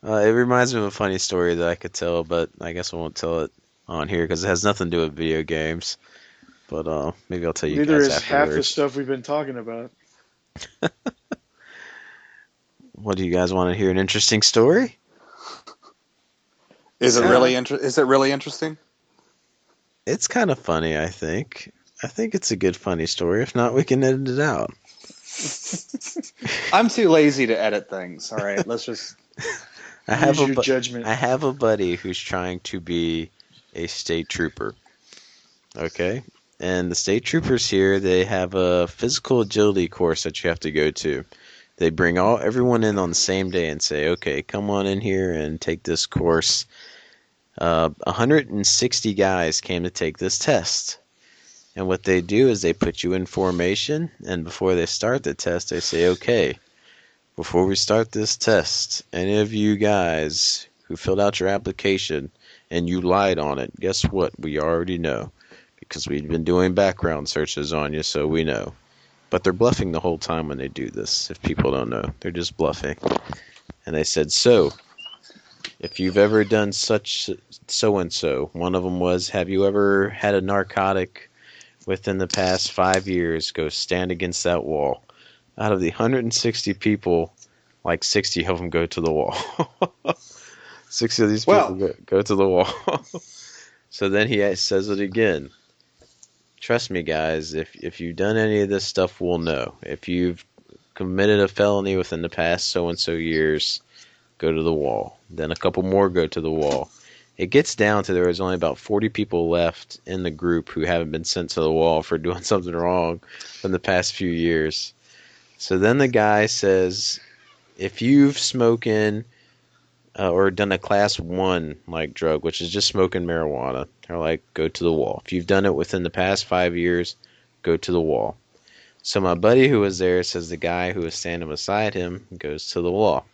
It reminds me of a funny story that I could tell, but I guess I won't tell it on here because it has nothing to do with video games. But maybe I'll tell you Neither guys is half the afterwards. stuff we've been talking about. What do you guys want to hear? An interesting story? Yeah. Is it really interesting? It's kind of funny, I think. I think it's a good funny story. If not, we can edit it out. I'm too lazy to edit things. All right, let's just. I have Use a your judgment. I have a buddy who's trying to be a state trooper. Okay? And the state troopers here, they have a physical agility course that you have to go to. They bring everyone in on the same day and say, "Okay, come on in here and take this course." 160 guys came to take this test. And what they do is they put you in formation, and before they start the test, they say, "Okay, before we start this test, any of you guys who filled out your application and you lied on it, guess what? We already know because we've been doing background searches on you, so we know." But they're bluffing the whole time when they do this. If people don't know, they're just bluffing. And they said, "So, if you've ever done such so and so," one of them was, "Have you ever had a narcotic within the past 5 years? Go stand against that wall." Out of the 160 people, like 60 of them go to the wall. 60 of these people Well, go to the wall. So then he says it again. "Trust me, guys, if you've done any of this stuff, we'll know. If you've committed a felony within the past so-and-so years, go to the wall." Then a couple more go to the wall. It gets down to there was only about 40 people left in the group who haven't been sent to the wall for doing something wrong in the past few years. So then the guy says, if you've smoking or done a class 1 like drug, which is just smoking marijuana, they're like, go to the wall. If you've done it within the past 5 years, go to the wall. So my buddy who was there says the guy who was standing beside him goes to the wall.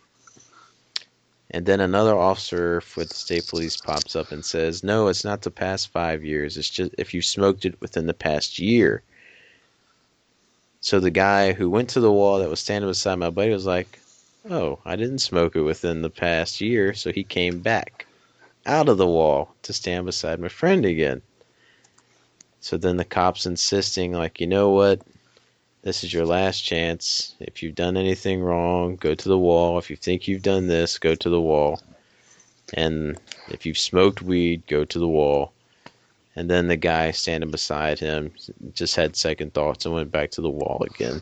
And then another officer with the state police pops up and says, "No, it's not the past 5 years. It's just if you smoked it within the past year." So the guy who went to the wall that was standing beside my buddy was like, "Oh, I didn't smoke it within the past year." So he came back out of the wall to stand beside my friend again. So then the cop's insisting, like, "You know what? This is your last chance. If you've done anything wrong, go to the wall. If you think you've done this, go to the wall. And if you've smoked weed, go to the wall." And then the guy standing beside him just had second thoughts and went back to the wall again.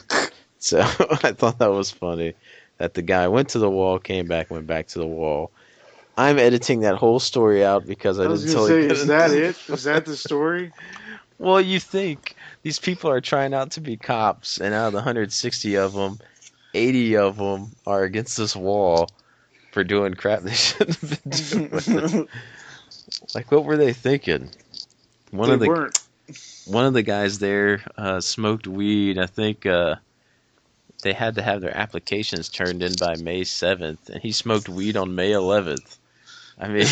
So I thought that was funny that the guy went to the wall, came back, went back to the wall. I'm editing that whole story out because I I was didn't gonna tell you. say, is that it? Is that the story? Well, you think these people are trying out to be cops, and out of the 160 of them, 80 of them are against this wall for doing crap they shouldn't have been doing. Like, what were they thinking? One They of the weren't. one of the guys there smoked weed. I think they had to have their applications turned in by May 7th, and he smoked weed on May 11th. I mean,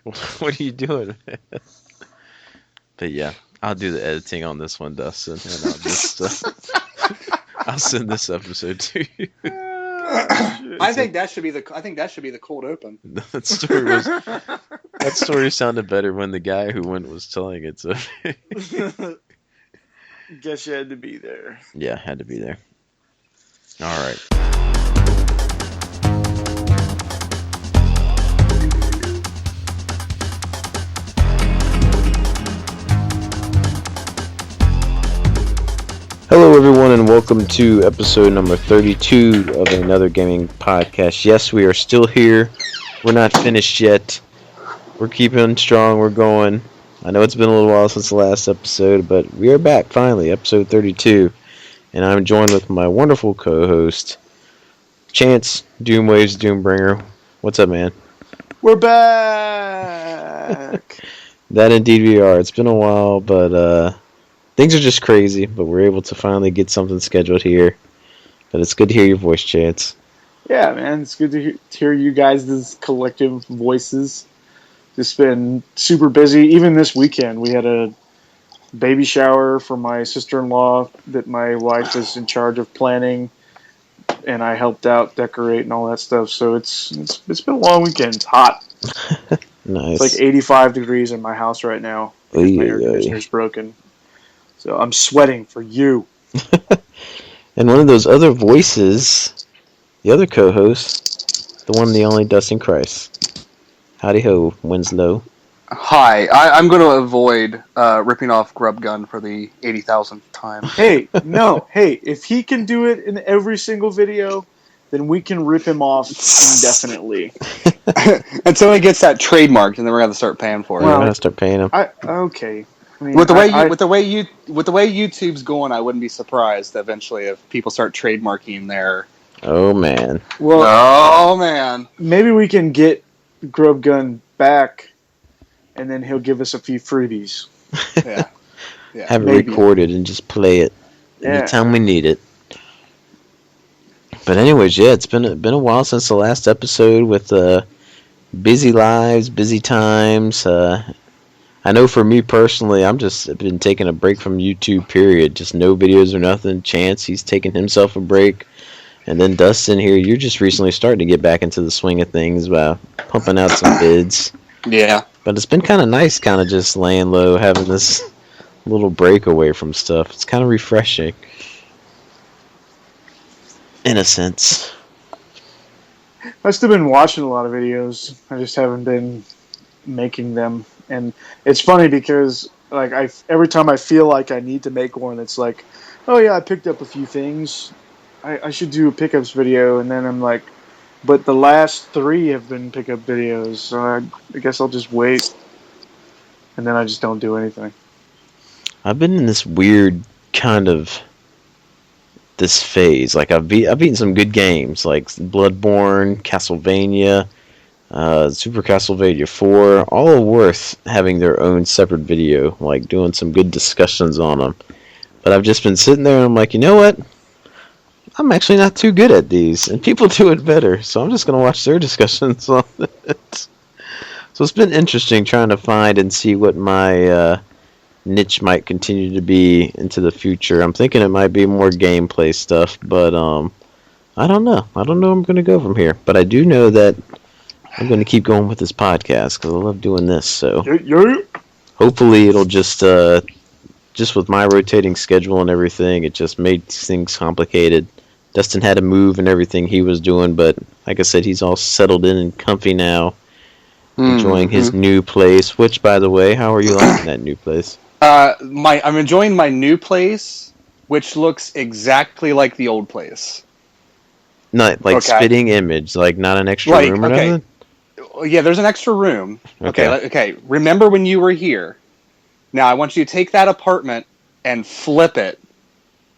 what are you doing? But yeah, I'll do the editing on this one, Dustin, and I'll just I'll send this episode to you. I think that should be the cold open. That story sounded better when the guy who went was telling it. So Guess you had to be there. yeah, had to be there. All right. Hello, everyone, and welcome to episode number 32 of another gaming podcast. Yes, we are still here. We're not finished yet. We're keeping strong. We're going. I know it's been a little while since the last episode, but we are back finally, episode 32. And I'm joined with my wonderful co-host, Chance, Doomwaves Doombringer. What's up, man? We're back. That indeed we are. It's been a while, but things are just crazy, but we're able to finally get something scheduled here. But it's good to hear your voice, Chance. Yeah, man, it's good to hear you guys' collective voices. Just been super busy. Even this weekend, we had a baby shower for my sister-in-law that my wife was in charge of planning. and I helped out decorate and all that stuff. So it's been a long weekend. It's hot. Nice. It's like 85 degrees in my house right now. Because my air conditioner's broken. So I'm sweating for you. And one of those other voices, the other co-host, the one and the only Dustin Christ. Howdy ho, Winslow. Hi, I'm going to avoid ripping off Grub Gun for the 80,000th time. Hey, no, hey, if he can do it in every single video, then we can rip him off indefinitely. Until he gets that trademarked, and then we're going to start paying for it. We're going to start paying him. Okay. I mean, with the way YouTube's going, I wouldn't be surprised eventually if people start trademarking their. Oh man. Well, oh man. Maybe we can get Grub Gun back, and then he'll give us a few freebies. Yeah. Have it recorded and just play it anytime we need it. But anyways, yeah, it's been a while since the last episode with busy lives, busy times. I know for me personally, I've been taking a break from YouTube, period. Just no videos or nothing. Chance, he's taking himself a break. And then Dustin here, you're just recently starting to get back into the swing of things by pumping out some vids. Yeah. But it's been kind of nice kind of just laying low, having this little break away from stuff. It's kind of refreshing. In a sense. I've still been watching a lot of videos. I just haven't been making them. And it's funny because like every time I feel like I need to make one, it's like, oh yeah, I picked up a few things. I should do a pickups video. And then I'm like, but the last 3 have been pickup videos, so I guess I'll just wait. And then I just don't do anything. I've been in this weird kind of this phase. Like I've beaten some good games like Bloodborne, Castlevania, Super Castlevania 4, all worth having their own separate video, like doing some good discussions on them. But I've just been sitting there and I'm like, you know what? I'm actually not too good at these, and people do it better, so I'm just going to watch their discussions on it. So it's been interesting trying to find and see what my niche might continue to be into the future. I'm thinking it might be more gameplay stuff, but I don't know. I don't know where I'm going to go from here. But I do know that I'm going to keep going with this podcast because I love doing this. So hopefully it'll just with my rotating schedule and everything, it just made things complicated. Dustin had to move and everything he was doing, but like I said, he's all settled in and comfy now, enjoying his new place. Which, by the way, how are you liking that new place? I'm enjoying my new place, which looks exactly like the old place. Not like spitting image, like not an extra room or nothing? Yeah, there's an extra room. Okay. Okay. Remember when you were here? Now I want you to take that apartment and flip it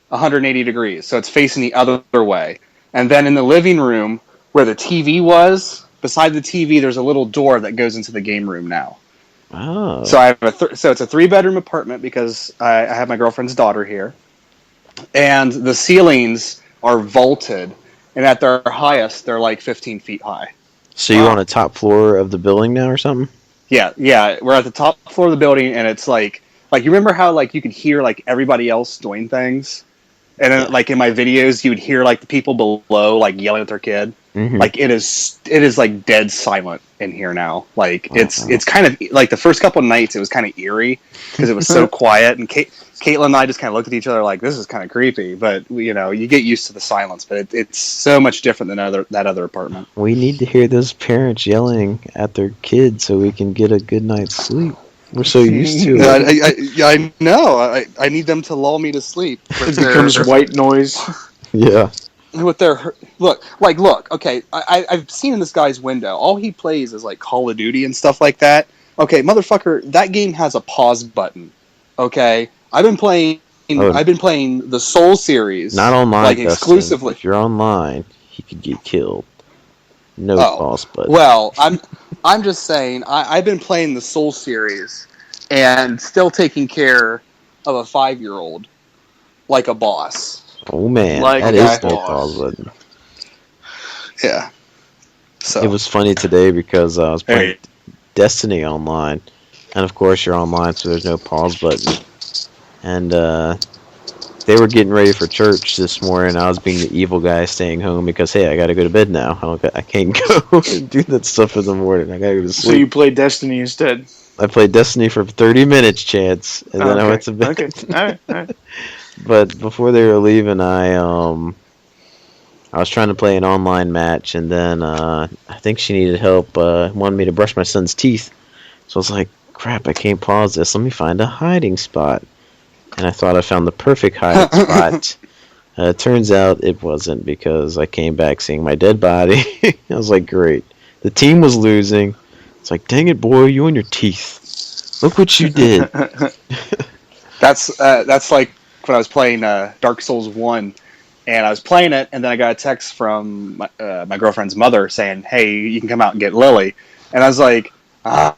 180 degrees, so it's facing the other way. And then in the living room, where the TV was, beside the TV, there's a little door that goes into the game room now. Oh. So I have so it's a 3-bedroom apartment because I have my girlfriend's daughter here, and the ceilings are vaulted, and at their highest, they're like 15 feet high. So you're on a top floor of the building now, or something? Yeah. We're at the top floor of the building, and it's like you remember how like you could hear like everybody else doing things, and then like in my videos, you would hear like the people below like yelling at their kid. Mm-hmm. Like it is like dead silent in here now. Like it's kind of like the first couple of nights it was kind of eerie because it was so quiet, and Caitlin and I just kind of looked at each other like this is kind of creepy. But you know, you get used to the silence. But it's so much different than that other apartment. We need to hear those parents yelling at their kids so we can get a good night's sleep. We're so used to it. I know. I need them to lull me to sleep. It becomes white noise. Yeah. With their look. Okay, I've seen in this guy's window. All he plays is like Call of Duty and stuff like that. Okay, motherfucker, that game has a pause button. Okay, I've been playing the Soul series. Not online, like exclusively. If you're online, he could get killed. No pause button. Well, I'm just saying. I've been playing the Soul series and still taking care of a 5-year-old like a boss. Oh man, like that is no pause button. Yeah. So it was funny today because I was playing Destiny online, and of course you're online, so there's no pause button. And they were getting ready for church this morning. I was being the evil guy staying home because hey, I gotta go to bed now. I can't go and do that stuff in the morning. I gotta go to So you sleep. played Destiny instead. I played Destiny for 30 minutes, Chance, and then I Okay. went to bed. Okay. All right. All right. But before they were leaving, I was trying to play an online match, and then I think she needed help. Wanted me to brush my son's teeth, so I was like, "Crap, I can't pause this. Let me find a hiding spot." And I thought I found the perfect hiding spot. Turns out it wasn't because I came back seeing my dead body. I was like, "Great." The team was losing. It's like, "Dang it, boy, you and your teeth. Look what you did." That's like when I was playing Dark Souls 1, and I was playing it, and then I got a text from my girlfriend's mother saying, "Hey, you can come out and get Lily," and I was like, I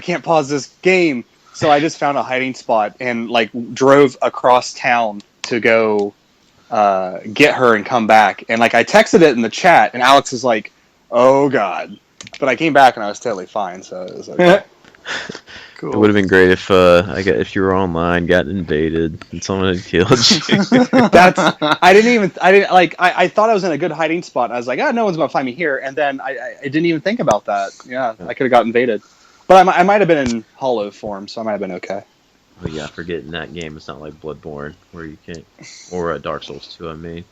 can't pause this game, so I just found a hiding spot and like drove across town to go get her and come back, and like I texted it in the chat, and Alex is like, "Oh God," but I came back and I was totally fine, so it was okay. Cool. It would have been great if you were online, got invaded, and someone had killed you. I thought I was in a good hiding spot. I was like, no one's gonna find me here, and then I didn't even think about that. Yeah, I could have got invaded, but I might have been in hollow form, so I might have been okay. Oh yeah, forget in that game it's not like Bloodborne where you can't, or Dark Souls 2. I mean,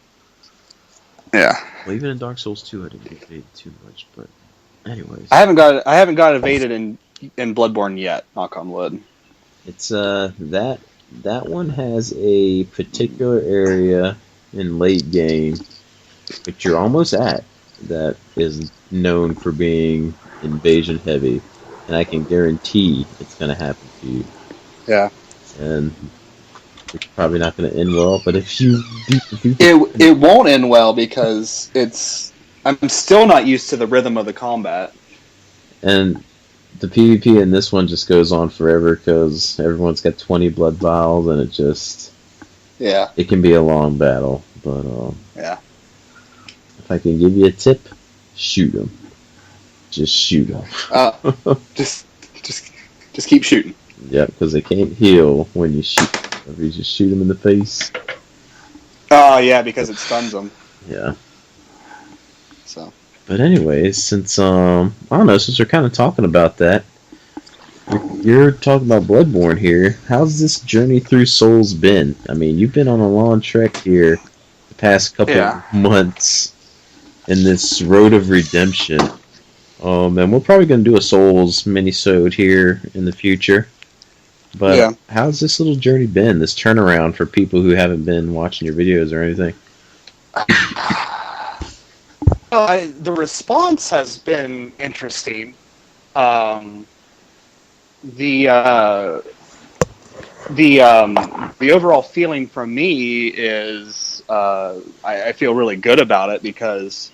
Yeah, well even in Dark Souls 2 I didn't get paid too much, but anyways, I haven't got evaded in Bloodborne yet. Knock on wood. it's that one has a particular area in late game, which you're almost at, that is known for being invasion heavy, and I can guarantee it's gonna happen to you. Yeah. And it's probably not going to end well. But if you It won't end well because I'm still not used to the rhythm of the combat. and the PvP in this one just goes on forever because everyone's got 20 blood vials, and it can be a long battle. But Yeah. if I can give you a tip, shoot them. Just shoot them. Just keep shooting. Yep, because they can't heal when you shoot. If you just shoot them in the face. Oh yeah, because it stuns them. Yeah. So. But anyways, since I don't know, since we're kind of talking about that, you're talking about Bloodborne here. How's this journey through Souls been? I mean, you've been on a long trek here the past couple of months in this road of redemption. And we're probably going to do a Souls mini-sode here in the future. But how's this little journey been, this turnaround for people who haven't been watching your videos or anything? The response has been interesting. The overall feeling from me is I feel really good about it because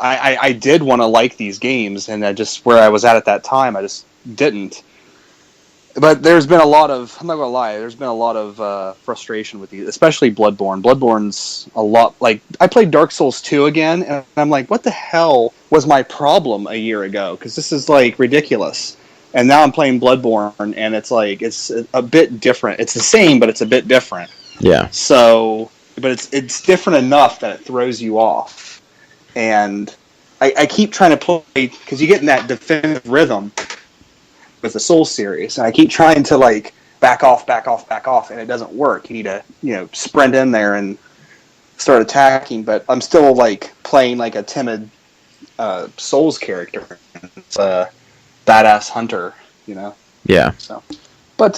I did want to like these games, and I just where I was at that time I just didn't. But there's been a lot of, I'm not going to lie, there's been a lot of frustration with these, especially Bloodborne. Bloodborne's a lot, like, I played Dark Souls 2 again, and I'm like, what the hell was my problem a year ago? Because this is, like, ridiculous. And now I'm playing Bloodborne, and it's, like, it's a bit different. It's the same, but it's a bit different. Yeah. So, but it's different enough that it throws you off. And I keep trying to play, because you get in that definitive rhythm with the Soul series, and I keep trying to like back off, and it doesn't work. You need to sprint in there and start attacking, but I'm still like playing like a timid Souls character. It's a badass hunter, Yeah. So, but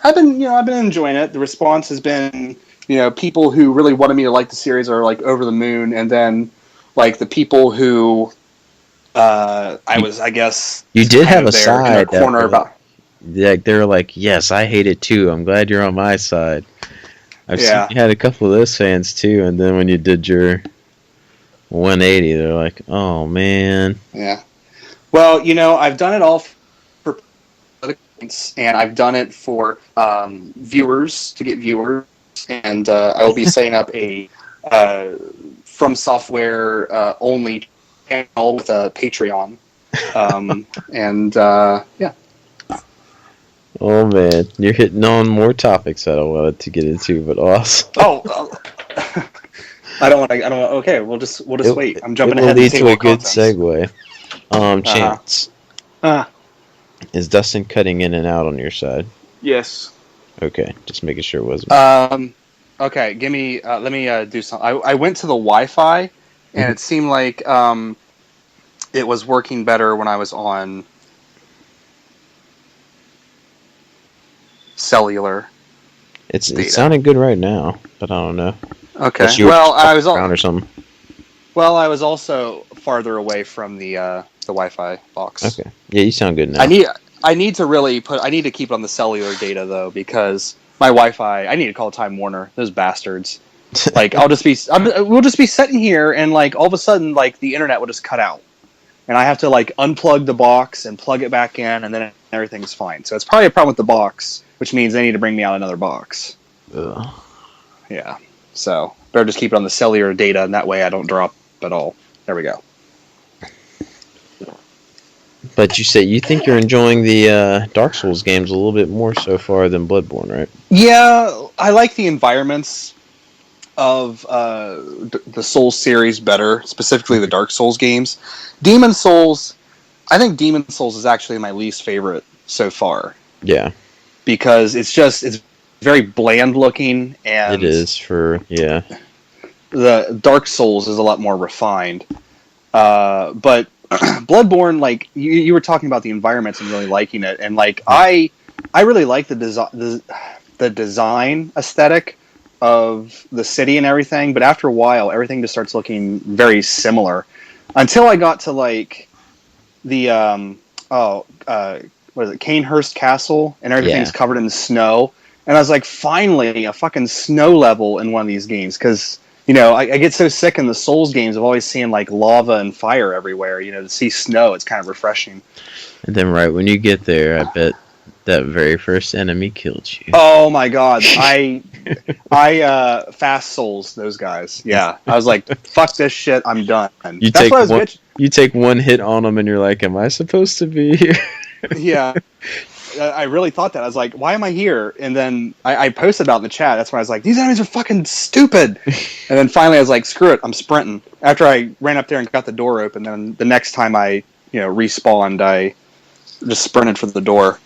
I've been enjoying it. The response has been, people who really wanted me to like the series are like over the moon, and then like the people who I guess you did have a side corner about. Like they were like, yes, I hate it too. I'm glad you're on my side. I've seen you had a couple of those fans too, and then when you did your 180, they're like, oh man. Yeah. Well, I've done it all for points, and I've done it for viewers to get viewers, and I will be setting up a From Software only channel with a Patreon. Yeah. Oh man, you're hitting on more topics that I wanted to get into, but awesome. I don't want to. I don't. Okay, we'll just wait. I'm It jumping will ahead to lead to table a of good contents. segue. Uh-huh. Chance. Uh, Is Dustin cutting in and out on your side? Yes. Okay, just making sure it wasn't. okay, give me. Let me do something. I went to the Wi-Fi, and it seemed like it was working better when I was on cellular. It's data. sounding good right now, but I don't know. Okay. Unless you were Well, just around or something. I was also farther away from the Wi-Fi box. Okay. Yeah, you sound good now. I need to keep it on the cellular data though, because my Wi-Fi. I need to call Time Warner. Those bastards. Like we'll just be sitting here, and like all of a sudden, like the internet will just cut out, and I have to like unplug the box and plug it back in, and then everything's fine. So it's probably a problem with the box, which means they need to bring me out another box. Ugh. Yeah. So better just keep it on the cellular data, and that way I don't drop at all. There we go. But you think you're enjoying the Dark Souls games a little bit more so far than Bloodborne, right? Yeah, I like the environments of the Souls series better, specifically the Dark Souls games. Demon Souls, I think Demon Souls is actually my least favorite so far. Yeah. Because it's very bland looking, and it is yeah. The Dark Souls is a lot more refined. But Bloodborne, like you were talking about the environments and really liking it, and like I really like the design aesthetic of the city and everything, but after a while everything just starts looking very similar until I got to like the what is it, Canehurst Castle, and everything's covered in snow, and I was like, finally a fucking snow level in one of these games, because you know, I get so sick in the Souls games of always seeing like lava and fire everywhere. You know, to see snow, it's kind of refreshing. And then right when you get there, I bet that very first enemy killed you. Oh my god, I fast souls those guys. Yeah, I was like, fuck this shit, I'm done. You take one hit on them, and you're like, am I supposed to be here? Yeah. I really thought that. I was like, why am I here? And then I posted about it in the chat. That's when I was like, these enemies are fucking stupid. And then finally I was like, screw it, I'm sprinting. After I ran up there and got the door open, then the next time I respawned, I just sprinted for the door.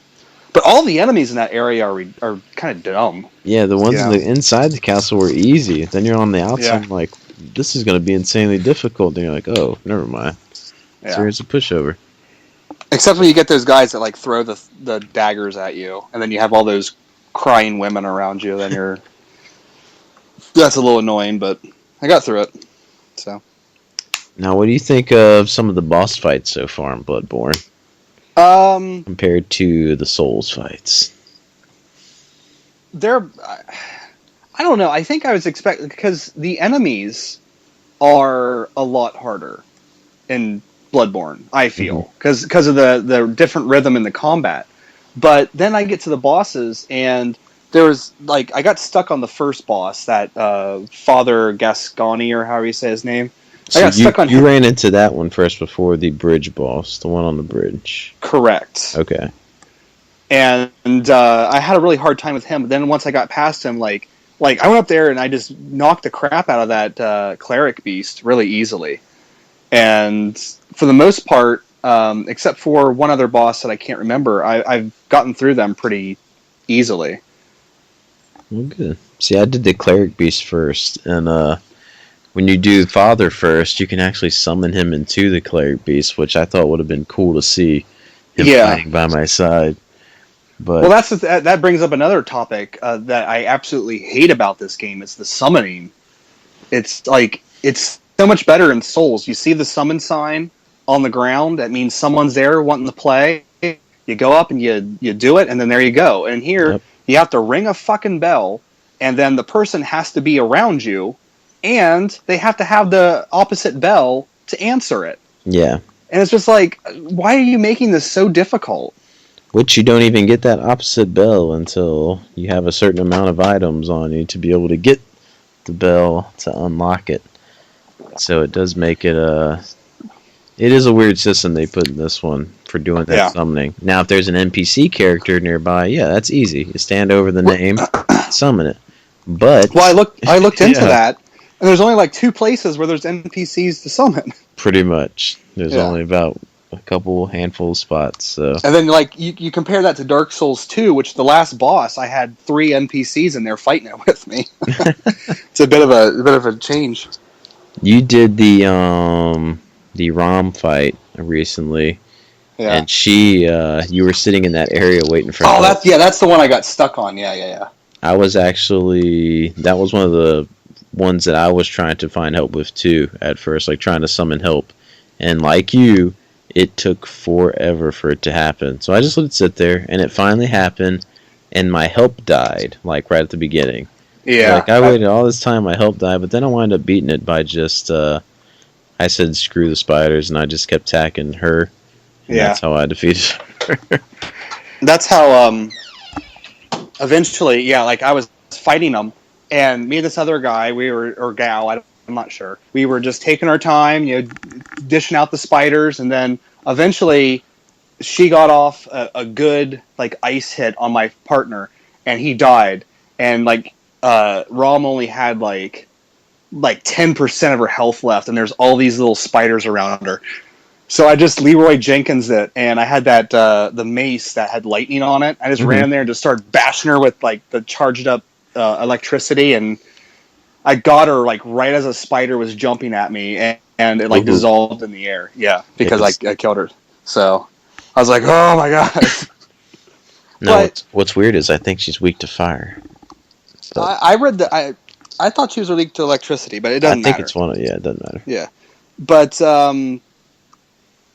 But all the enemies in that area are kind of dumb. Yeah, the ones inside the castle were easy. Then you're on the outside, like, this is going to be insanely difficult. Then you're like, oh, never mind. Yeah. So here's a pushover. Except when you get those guys that like throw the daggers at you, and then you have all those crying women around you. Then that's a little annoying, but I got through it. So now, what do you think of some of the boss fights so far in Bloodborne? Compared to the Souls fights, I don't know. I think I was expecting, because the enemies are a lot harder in Bloodborne, I feel, because of the different rhythm in the combat. But then I get to the bosses, and there was like, I got stuck on the first boss, that Father Gasconi, or however you say his name. So I got stuck on him. You ran into that one first before the bridge boss, the one on the bridge. Correct. Okay. And I had a really hard time with him. But then once I got past him, like I went up there and I just knocked the crap out of that cleric beast really easily. And for the most part, except for one other boss that I can't remember, I've gotten through them pretty easily. Well, good. See, I did the cleric beast first, and when you do Father first, you can actually summon him into the cleric beast, which I thought would have been cool to see him fighting by my side. But well, that brings up another topic that I absolutely hate about this game. It's the summoning. It's like, it's so much better in Souls. You see the summon sign on the ground, that means someone's there wanting to play. You go up and you do it, and then there you go. And here, you have to ring a fucking bell, and then the person has to be around you, and they have to have the opposite bell to answer it. Yeah. And it's just like, why are you making this so difficult? Which you don't even get that opposite bell until you have a certain amount of items on you to be able to get the bell to unlock it. So it does make it It is a weird system they put in this one for doing that Yeah. summoning. Now, if there's an NPC character nearby, yeah, that's easy. You stand over the name, summon it. But Well, I looked into yeah, that, and there's only like 2 places where there's NPCs to summon. pretty much. There's Yeah. only about a couple handful of spots. So And then like you compare that to Dark Souls 2, which the last boss I had 3 NPCs in there fighting it with me. It's a bit of a change. you did the Rom fight recently, Yeah. and you were sitting in that area waiting for Oh, help. that's the one I got stuck on. Yeah. I was actually that was one of the ones that I was trying to find help with too at first, like trying to summon help. And like you, it took forever for it to happen. So I just let it sit there, and it finally happened, and my help died, like right at the beginning. Yeah. Like I waited all this time, my help died, but then I wound up beating it by just I said screw the spiders, and I just kept attacking her, and Yeah. that's how I defeated her. That's how eventually, yeah, like I was fighting them, and me and this other guy, or gal, I'm not sure. We were just taking our time, dishing out the spiders, and then eventually she got off a good like ice hit on my partner, and he died. And like Rom only had like 10% of her health left, and there's all these little spiders around her. So I just Leroy Jenkins it, and I had that the mace that had lightning on it. I just ran in there and just started bashing her with like the charged up electricity, and I got her like right as a spider was jumping at me, and it like dissolved in the air. Yeah, because I killed her. So I was like, oh my god. No, what's weird is I think she's weak to fire. I read that I thought she was weak to electricity, but it doesn't matter. I think it's one of it doesn't matter. Yeah, but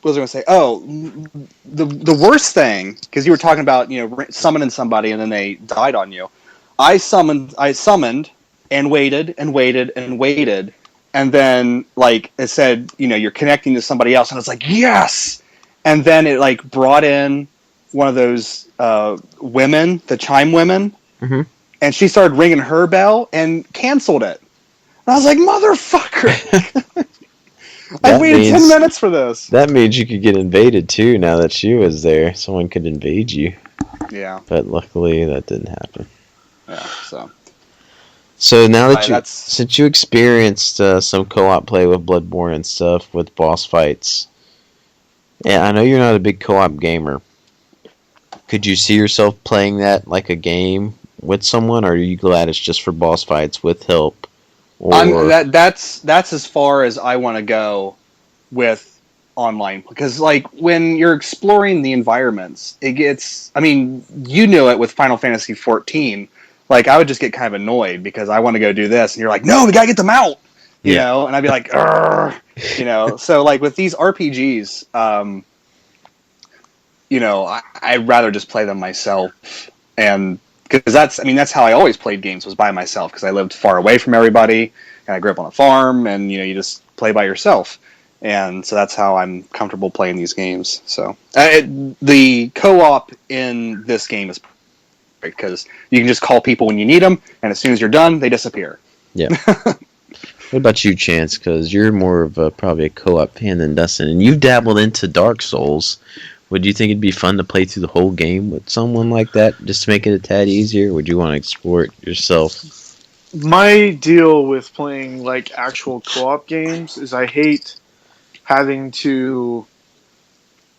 what was I going to say? Oh, the worst thing, because you were talking about summoning somebody and then they died on you. I summoned and waited and waited and waited, and then like it said, you're connecting to somebody else, and it's like yes, and then it like brought in one of those women, the chime women, and she started ringing her bell and canceled it. And I was like, motherfucker. I waited 10 minutes for this. That means you could get invaded too now that she was there. Someone could invade you. Yeah. But luckily that didn't happen. Yeah, so now that since you experienced some co-op play with Bloodborne and stuff with boss fights, yeah, I know you're not a big co-op gamer. Could you see yourself playing that like a game with someone, or are you glad it's just for boss fights with help? That's as far as I want to go with online, because like when you're exploring the environments, it gets. I mean, you knew it with Final Fantasy 14. Like I would just get kind of annoyed because I want to go do this, and you're like, no, we gotta get them out, you know. And I'd be like, So like with these RPGs, I'd rather just play them myself, and because that's how I always played games, was by myself, because I lived far away from everybody, and I grew up on a farm, and you just play by yourself, and so that's how I'm comfortable playing these games. So the co-op in this game is great because you can just call people when you need them, and as soon as you're done, they disappear. Yeah. What about you, Chance? Because you're more of probably a co-op fan than Dustin, and you've dabbled into Dark Souls. Would you think it'd be fun to play through the whole game with someone like that, just to make it a tad easier? Or would you want to explore it yourself? My deal with playing like actual co-op games is I hate having to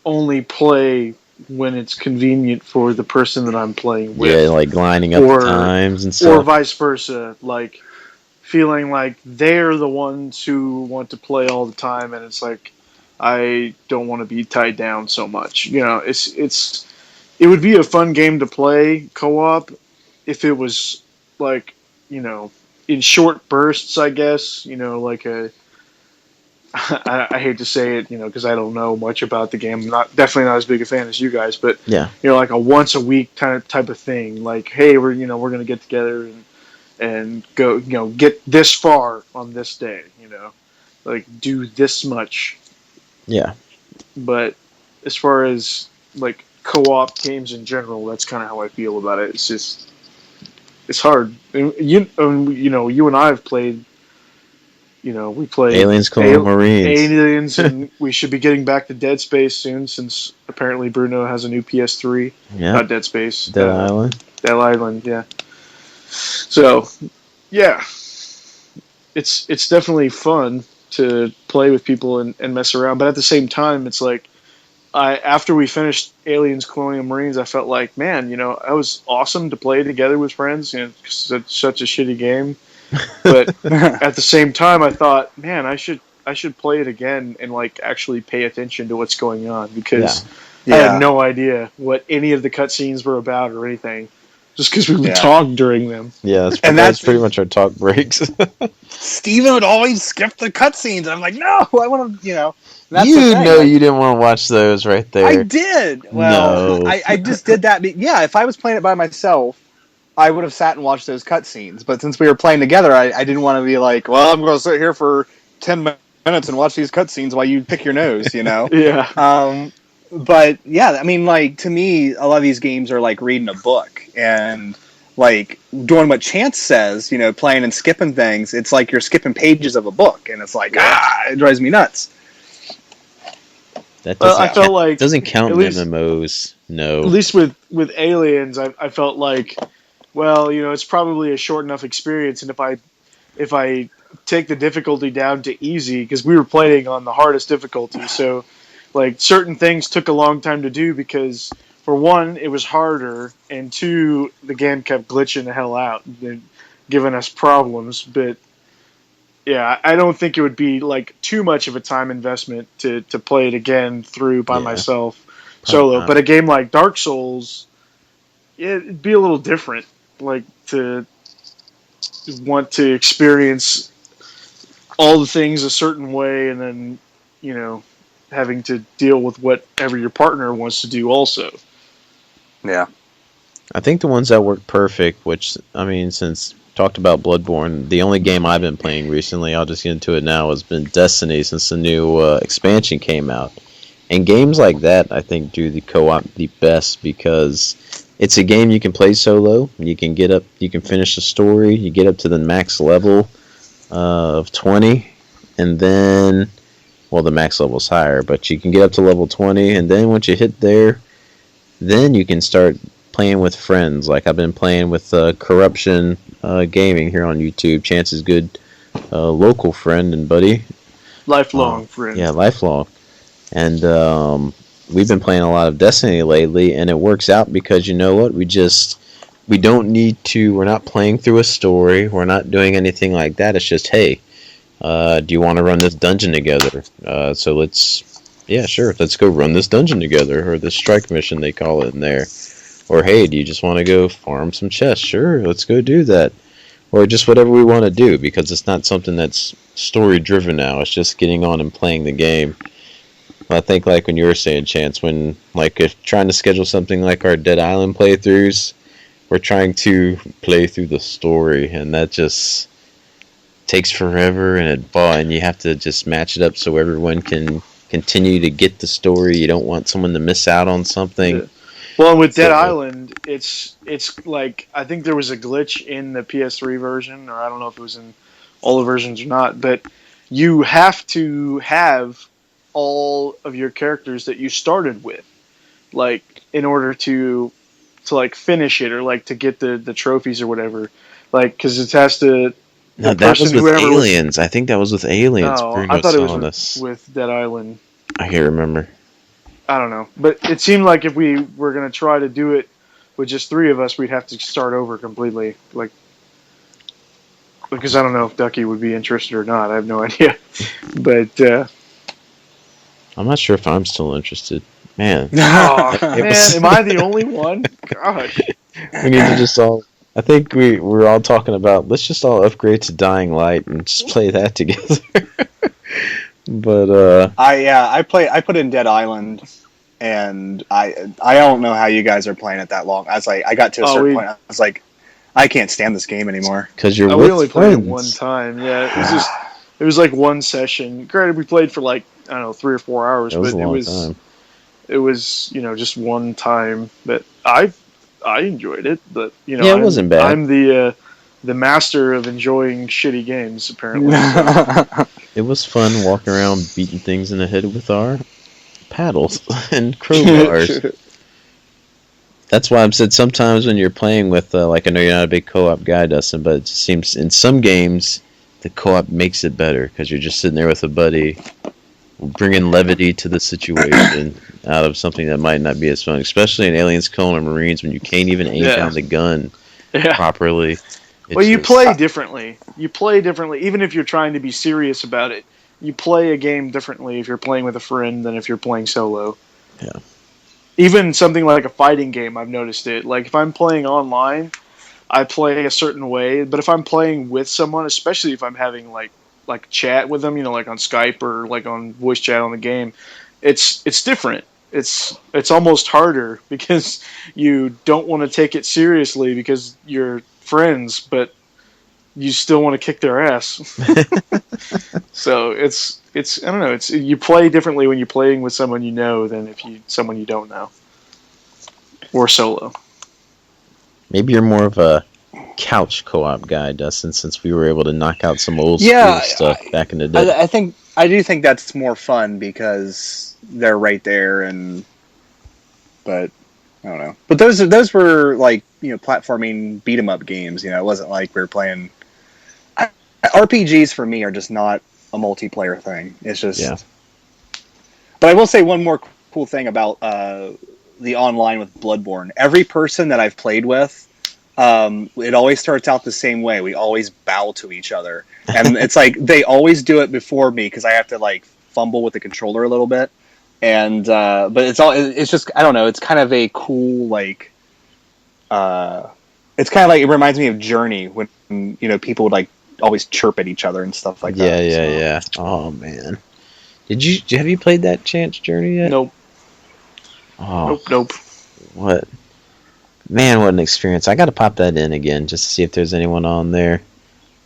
only play when it's convenient for the person that I'm playing with. Yeah, like lining up times and stuff. Or vice versa, like feeling like they're the ones who want to play all the time, and it's like I don't want to be tied down so much. It would be a fun game to play co-op if it was like, in short bursts, I guess, like I hate to say it, because I don't know much about the game. I'm definitely not as big a fan as you guys, but yeah, like a once a week type of thing. Like, hey, we're going to get together and go, get this far on this day, like do this much. Yeah. But as far as like co-op games in general, that's kind of how I feel about it. It's just, it's hard. You and I have played, we played Aliens, Colonial Marines. Aliens, and we should be getting back to Dead Space soon, since apparently Bruno has a new PS3. Yeah. Not Dead Space. Dead Island. Dead Island, yeah. So, yeah, it's definitely fun to play with people and mess around, but at the same time, it's like after we finished Aliens Colonial Marines, I felt like, man, that was awesome to play together with friends. Cause it's such a shitty game, but at the same time, I thought, man, I should play it again and like actually pay attention to what's going on, because I had no idea what any of the cutscenes were about or anything, just because we would talk during them. Yeah, that's pretty much our talk breaks. Steven would always skip the cutscenes, and I'm like, no, I want to, That's you didn't want to watch those right there. I did. Well, no. I just did that. Yeah, if I was playing it by myself, I would have sat and watched those cutscenes. But since we were playing together, I didn't want to be like, well, I'm going to sit here for 10 minutes and watch these cutscenes while you pick your nose, Yeah. But yeah, I mean, like, to me, a lot of these games are like reading a book, and like doing what Chance says, playing and skipping things. It's like you're skipping pages of a book, and it's like, it drives me nuts. That doesn't, I felt like doesn't count in MMOs. No. At least with Aliens, I felt like, well, it's probably a short enough experience, and if I take the difficulty down to easy, because we were playing on the hardest difficulty, so like certain things took a long time to do because, for one, it was harder, and two, the game kept glitching the hell out and giving us problems. But yeah, I don't think it would be like too much of a time investment to play it again through by myself solo. But a game like Dark Souls, it'd be a little different. Like, to want to experience all the things a certain way, and then having to deal with whatever your partner wants to do also. Yeah. I think the ones that work perfect, which, I mean, since talked about Bloodborne, the only game I've been playing recently, I'll just get into it now, has been Destiny, since the new expansion came out. And games like that, I think, do the co-op the best, because it's a game you can play solo. You can finish the story, you get up to the max level of 20, and then, well, the max level's higher, but you can get up to level 20, and then once you hit there, then you can start playing with friends. Like, I've been playing with Corruption Gaming here on YouTube. Chance's good local friend and buddy. Lifelong friend. Yeah, lifelong. And we've been playing a lot of Destiny lately, and it works out because, you know what, we don't need to, we're not playing through a story, we're not doing anything like that. It's just, hey, do you want to run this dungeon together? So let's go run this dungeon together, or the strike mission they call it in there. Or, hey, do you just want to go farm some chests? Sure, let's go do that. Or just whatever we want to do, because it's not something that's story driven now. It's just getting on and playing the game. I think, like when you were saying, Chance, when if trying to schedule something like our Dead Island playthroughs, we're trying to play through the story, and that just takes forever, and you have to just match it up so everyone can continue to get the story. You don't want someone to miss out on something. Yeah. Well, with Dead Island, it's like, I think there was a glitch in the PS3 version, or I don't know if it was in all the versions or not, but you have to have all of your characters that you started with, like, in order to like finish it, or like to get the trophies or whatever, like, because it has to. No, that was with Aliens. I think that was with Aliens. No, I thought it was with Dead Island. I can't remember. I don't know, but it seemed like if we were going to try to do it with just three of us, we'd have to start over completely. Like, because I don't know if Ducky would be interested or not. I have no idea. But I'm not sure if I'm still interested. Man. Oh, man, am I the only one? Gosh. We need to just all... I think we're all talking about, let's just all upgrade to Dying Light and just play that together. But I put in Dead Island, and I don't know how you guys are playing it that long. I was like, I got to a certain point, I was like, I can't stand this game anymore. Because you're we only played it one time. Yeah, it was like one session. Granted, we played for like, I don't know, 3 or 4 hours, but it was just one time. But I enjoyed it. But it wasn't bad. the master of enjoying shitty games, apparently. So. It was fun walking around beating things in the head with our paddles and crowbars. That's why I've said sometimes when you're playing with, like, I know you're not a big co-op guy, Dustin, but it just seems in some games the co-op makes it better because you're just sitting there with a buddy, bringing levity to the situation out of something that might not be as fun, especially in Aliens, Killing, and Marines when you can't even aim down the gun properly. Well, you play differently. You play differently, even if you're trying to be serious about it. You play a game differently if you're playing with a friend than if you're playing solo. Yeah. Even something like a fighting game, I've noticed it. Like, if I'm playing online, I play a certain way. But if I'm playing with someone, especially if I'm having, like chat with them, like on Skype or, like, on voice chat on the game, it's different. It's almost harder because you don't want to take it seriously because you're friends, but you still want to kick their ass. So it's I don't know. It's you play differently when you're playing with someone you know than if someone you don't know, or solo. Maybe you're more of a couch co-op guy, Dustin, since we were able to knock out some old school stuff back in the day. I do think that's more fun because they're right there, but I don't know. But those were like platforming beat 'em up games. It wasn't like we were playing. RPGs for me are just not a multiplayer thing. It's just. Yeah. But I will say one more cool thing about the online with Bloodborne. Every person that I've played with, it always starts out the same way. We always bow to each other, and it's like they always do it before me because I have to like fumble with the controller a little bit. And but it's just I don't know. It's kind of a cool like. It's kind of like it reminds me of Journey when people would like always chirp at each other and stuff like that. Yeah. Oh man, have you played that Chance Journey yet? Nope. Oh, nope. What? Man, what an experience! I got to pop that in again just to see if there's anyone on there.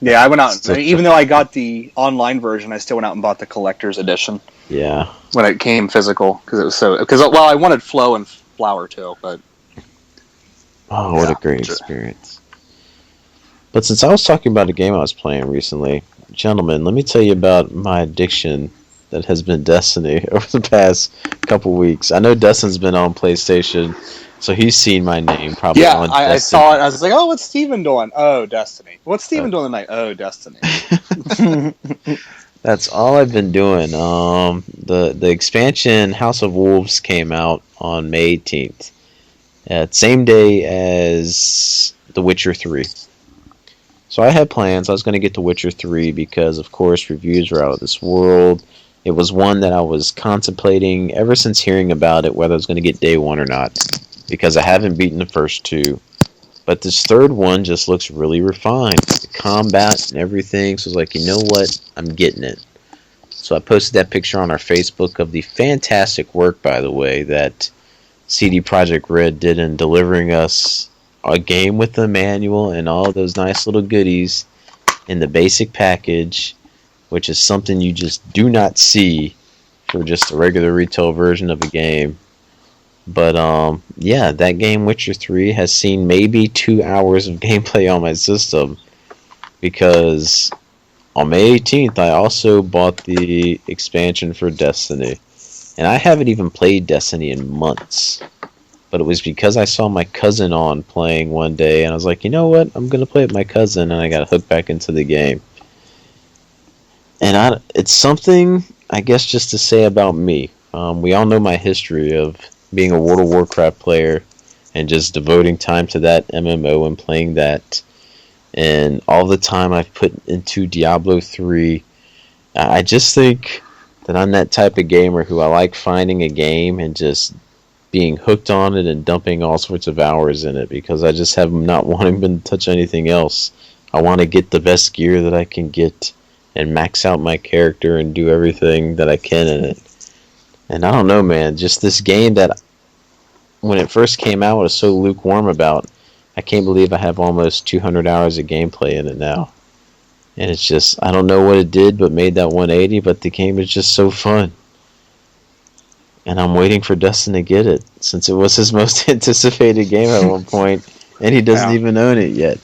Yeah, I went out. Even though I got the online version, I still went out and bought the collector's edition. Yeah. When it came physical, because I wanted Flow and Flower too, but. Oh, what a great experience. But since I was talking about a game I was playing recently, gentlemen, let me tell you about my addiction that has been Destiny over the past couple weeks. I know Dustin's been on PlayStation, so he's seen my name probably on Destiny. I saw it. I was like, oh, what's Steven doing? Oh, Destiny. What's Steven doing tonight? Oh, Destiny. That's all I've been doing. The expansion House of Wolves came out on May 18th. Same day as The Witcher 3. So I had plans. I was going to get The Witcher 3 because, of course, reviews were out of this world. It was one that I was contemplating ever since hearing about it, whether I was going to get day one or not, because I haven't beaten the first two. But this third one just looks really refined. The combat and everything. So I was like, you know what? I'm getting it. So I posted that picture on our Facebook of the fantastic work, by the way, that CD Projekt Red did in delivering us a game with the manual and all those nice little goodies in the basic package, which is something you just do not see for just a regular retail version of a game. But yeah, that game Witcher 3 has seen maybe 2 hours of gameplay on my system, because on May 18th I also bought the expansion for Destiny, and I haven't even played Destiny in months. But it was because I saw my cousin on playing one day, and I was like, you know what? I'm going to play with my cousin, and I got hooked back into the game. And it's something, I guess, just to say about me. We all know my history of being a World of Warcraft player and just devoting time to that MMO and playing that. And all the time I've put into Diablo 3, I just think that I'm that type of gamer who I like finding a game and just being hooked on it and dumping all sorts of hours in it, because I just have not wanting to touch anything else. I want to get the best gear that I can get and max out my character and do everything that I can in it. And I don't know, man, just this game that when it first came out I was so lukewarm about, I can't believe I have almost 200 hours of gameplay in it now. And it's just, I don't know what it did but made that 180, but the game is just so fun. And I'm waiting for Dustin to get it, since it was his most anticipated game at one point, and he doesn't even own it yet.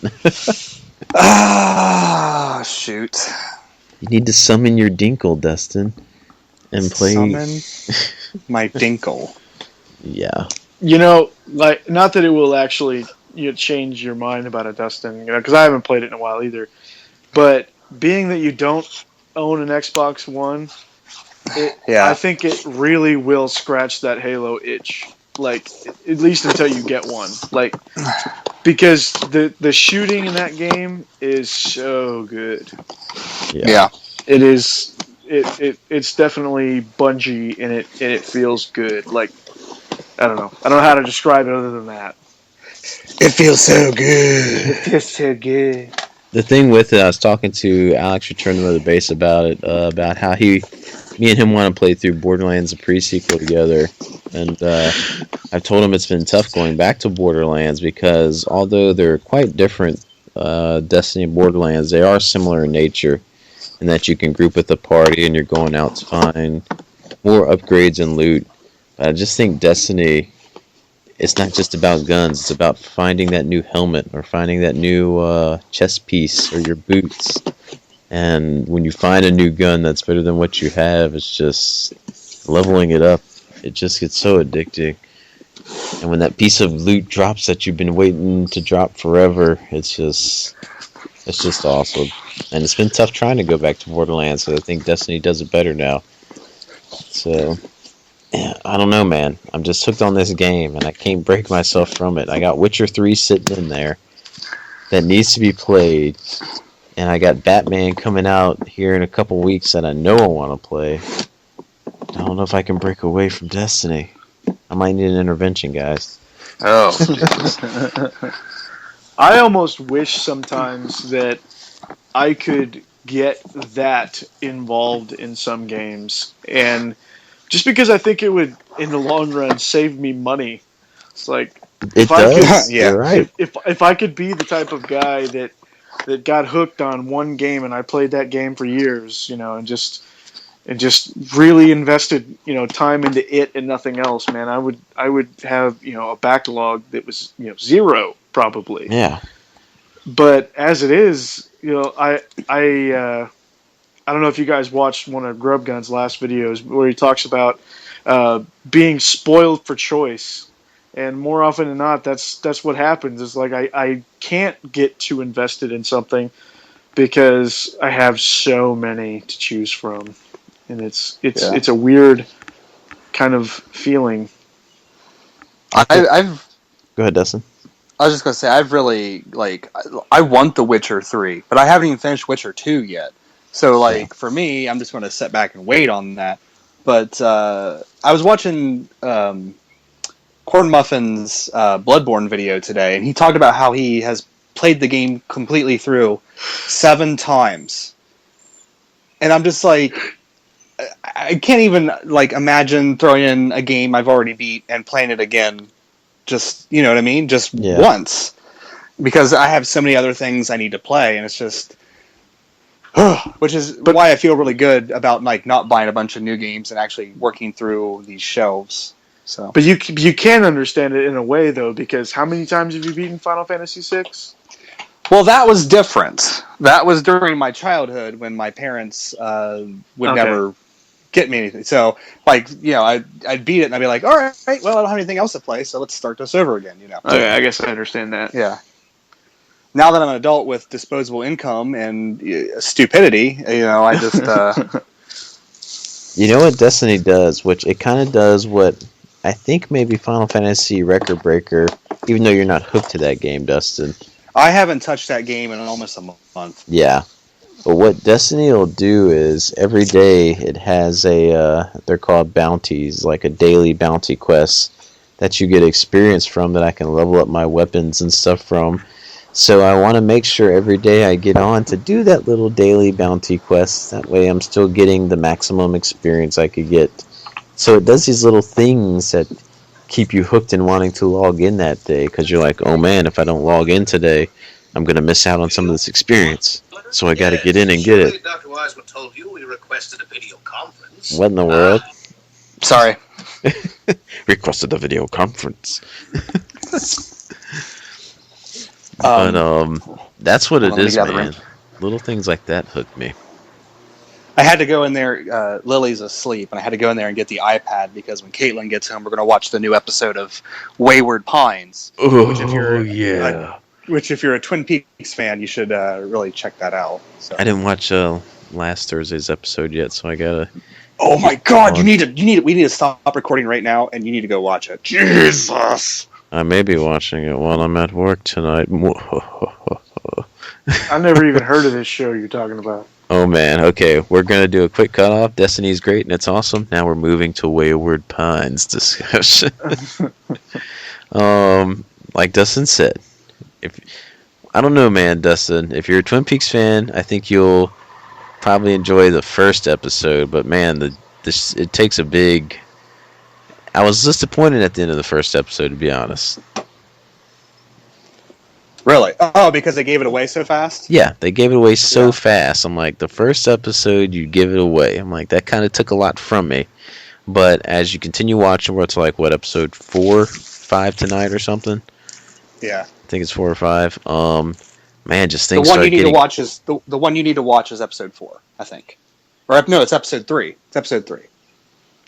Ah, shoot. You need to summon your Dinkle, Dustin, and play. Summon my Dinkle. Yeah. You know, like, not that it will actually change your mind about it, Dustin. Because I haven't played it in a while either. But being that you don't own an Xbox One, I Yeah. think it really will scratch that Halo itch. Like, at least until you get one. Like, because the shooting in that game is so good. Yeah. It is. It's definitely Bungie, and it feels good. Like, I don't know. I don't know how to describe it other than that. It feels so good. It feels so good. The thing with it, I was talking to Alex Return to the Base about it, about how me and him want to play through Borderlands, a pre-sequel together. And I've told him it's been tough going back to Borderlands because although they're quite different, Destiny and Borderlands, they are similar in nature in that you can group with a party and you're going out to find more upgrades and loot. But I just think Destiny, it's not just about guns. It's about finding that new helmet or finding that new chest piece or your boots. And when you find a new gun that's better than what you have, it's just leveling it up. It just gets so addicting. And when that piece of loot drops that you've been waiting to drop forever, it's just awesome. And it's been tough trying to go back to Borderlands, so I think Destiny does it better now. So, yeah, I don't know, man. I'm just hooked on this game, and I can't break myself from it. I got Witcher 3 sitting in there that needs to be played, and I got Batman coming out here in a couple weeks that I know I want to play. I don't know if I can break away from Destiny. I might need an intervention, guys. Oh. I almost wish sometimes that I could get that involved in some games, and just because I think it would, in the long run, save me money. It's like It does. Yeah. You're right. if I could be the type of guy that got hooked on one game and I played that game for years, and just really invested, time into it and nothing else, man, I would have, a backlog that was, zero probably. Yeah. But as it is, I don't know if you guys watched one of Grub Gun's last videos where he talks about being spoiled for choice. And more often than not, that's what happens. Is like I can't get too invested in something because I have so many to choose from, and it's a weird kind of feeling. I've Go ahead, Dustin. I was just gonna say I've really I want The Witcher 3, but I haven't even finished Witcher 2 yet. So for me, I'm just gonna sit back and wait on that. But I was watching Corn Muffin's Bloodborne video today, and he talked about how he has played the game completely through 7 times. And I'm just like, I can't even imagine throwing in a game I've already beat and playing it again. Just, you know what I mean? Just once. Because I have so many other things I need to play, and it's just... which is why I feel really good about not buying a bunch of new games and actually working through these shelves. So. But you can understand it in a way, though, because how many times have you beaten Final Fantasy VI? Well, that was different. That was during my childhood when my parents would never get me anything. So, I'd beat it and I'd be like, all right, well, I don't have anything else to play, so let's start this over again, Okay, I guess I understand that. Yeah. Now that I'm an adult with disposable income and stupidity, I just... You know what Destiny does, which it kind of does what I think maybe Final Fantasy Record Breaker, even though you're not hooked to that game, Dustin. I haven't touched that game in almost a month. Yeah. But what Destiny will do is every day it has they're called bounties, like a daily bounty quest that you get experience from that I can level up my weapons and stuff from. So I want to make sure every day I get on to do that little daily bounty quest. That way I'm still getting the maximum experience I could get. So it does these little things that keep you hooked and wanting to log in that day, because you're like, oh man, if I don't log in today, I'm going to miss out on some of this experience. So I got to get in and get it. Dr. Wiseman told you we requested a video conference. What in the world? Sorry. Requested a video conference. But That's what Hold it on, let me is, get out of the man. room. Little things like that hook me. I had to go in there. Lily's asleep, and I had to go in there and get the iPad because when Caitlin gets home, we're going to watch the new episode of Wayward Pines. Which, if you're a Twin Peaks fan, you should really check that out. So. I didn't watch last Thursday's episode yet, so I gotta. Oh my God! We need to stop recording right now, and you need to go watch it. Jesus! I may be watching it while I'm at work tonight. I never even heard of this show you're talking about. Oh man, okay, we're gonna do a quick cutoff. Destiny's great and it's awesome. Now we're moving to Wayward Pines discussion. Like Dustin said, if I don't know, man, Dustin, if you're a Twin Peaks fan, I think you'll probably enjoy the first episode. But man, it takes a big. I was disappointed at the end of the first episode, to be honest. Really? Oh, because they gave it away so fast? Yeah, they gave it away so fast. I'm like, the first episode, you give it away. I'm like, that kind of took a lot from me. But as you continue watching, where it's like, what, episode 4, 5 tonight or something? Yeah. I think it's 4 or 5. Man, just things the one start you need getting... to watch is the one you need to watch is episode 4, I think. Or no, it's episode 3. It's episode 3.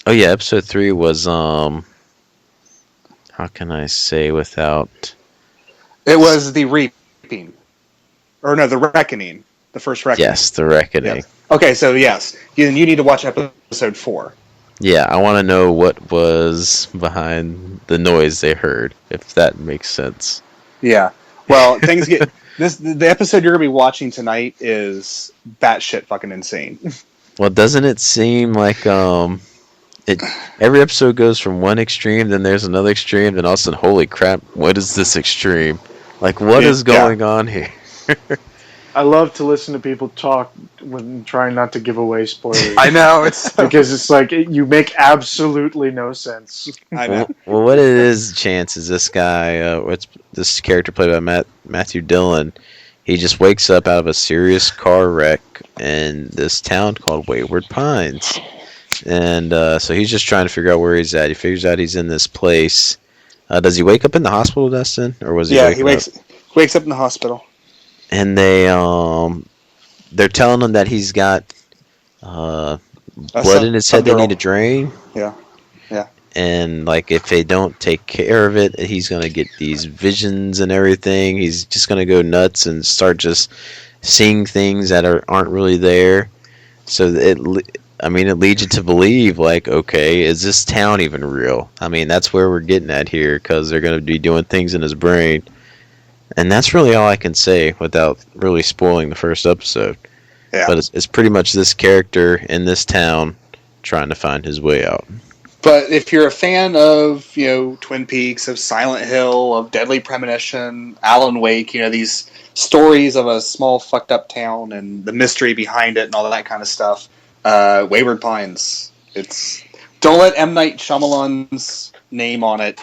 Oh yeah, episode 3 was how can I say without... It was the Reaping. Or no, the Reckoning. The first Reckoning. Yes, the Reckoning. Yes. Okay, so yes. You need to watch episode 4. Yeah, I want to know what was behind the noise they heard, if that makes sense. Yeah. Well, things get... The episode you're going to be watching tonight is batshit fucking insane. Well, doesn't it seem like every episode goes from one extreme, then there's another extreme, then all of a sudden, holy crap, what is this extreme? Like, what is going on here? I love to listen to people talk when trying not to give away spoilers. I know, it's because it's like you make absolutely no sense. I know. Well, what it is, Chance, is this guy, this character played by Matthew Dillon, he just wakes up out of a serious car wreck in this town called Wayward Pines. And so he's just trying to figure out where he's at. He figures out he's in this place. Does he wake up in the hospital, Dustin? Or was he wakes up in the hospital. And they're telling him that he's got blood in his head they need to drain. Yeah. And like if they don't take care of it, he's gonna get these visions and everything. He's just gonna go nuts and start just seeing things that aren't really there. So it leads you to believe, like, okay, is this town even real? I mean, that's where we're getting at here, because they're going to be doing things in his brain. And that's really all I can say without really spoiling the first episode. Yeah. But it's pretty much this character in this town trying to find his way out. But if you're a fan of, Twin Peaks, of Silent Hill, of Deadly Premonition, Alan Wake, these stories of a small fucked up town and the mystery behind it and all that kind of stuff, Wayward Pines. Don't let M. Night Shyamalan's name on it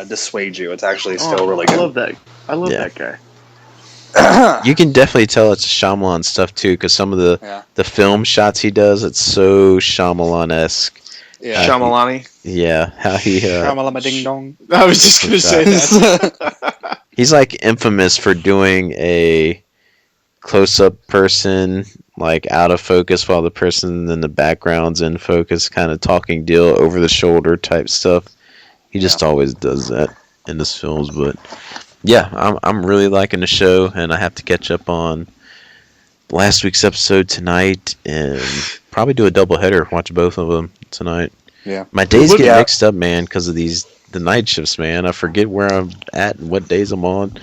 dissuade you. It's actually still really good. I love that guy. You can definitely tell it's Shyamalan stuff too, because some of the film shots he does, it's so Shyamalan-esque. Yeah. Shyamalani. Yeah, how he... Shyamalama ding dong. I was just going to say that. He's like infamous for doing a close-up person, like out of focus while the person in the background's in focus, kind of talking deal, over the shoulder type stuff. He just always does that in his films. But yeah, I'm really liking the show, and I have to catch up on last week's episode tonight, and probably do a double header, watch both of them tonight. Yeah, my days get mixed up, man, because of the night shifts, man. I forget where I'm at and what days I'm on.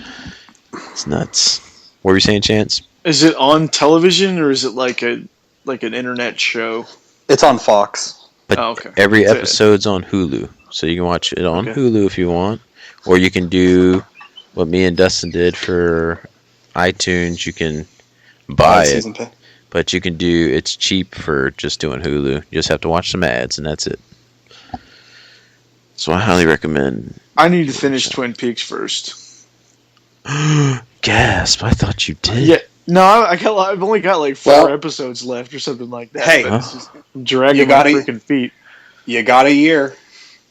It's nuts. What were you saying, Chance? Is it on television or is it like an internet show? It's on Fox. But every episode's on Hulu, so you can watch it on Hulu if you want, or you can do what me and Dustin did for iTunes. You can buy it, but you can do it's cheap for just doing Hulu. You just have to watch some ads, and that's it. So I highly recommend. I need to finish Twin Peaks first. Gasp! I thought you did. Yeah. No, I've only got like 4 episodes left or something like that. Hey, it's just, I'm dragging my freaking feet. You got a year,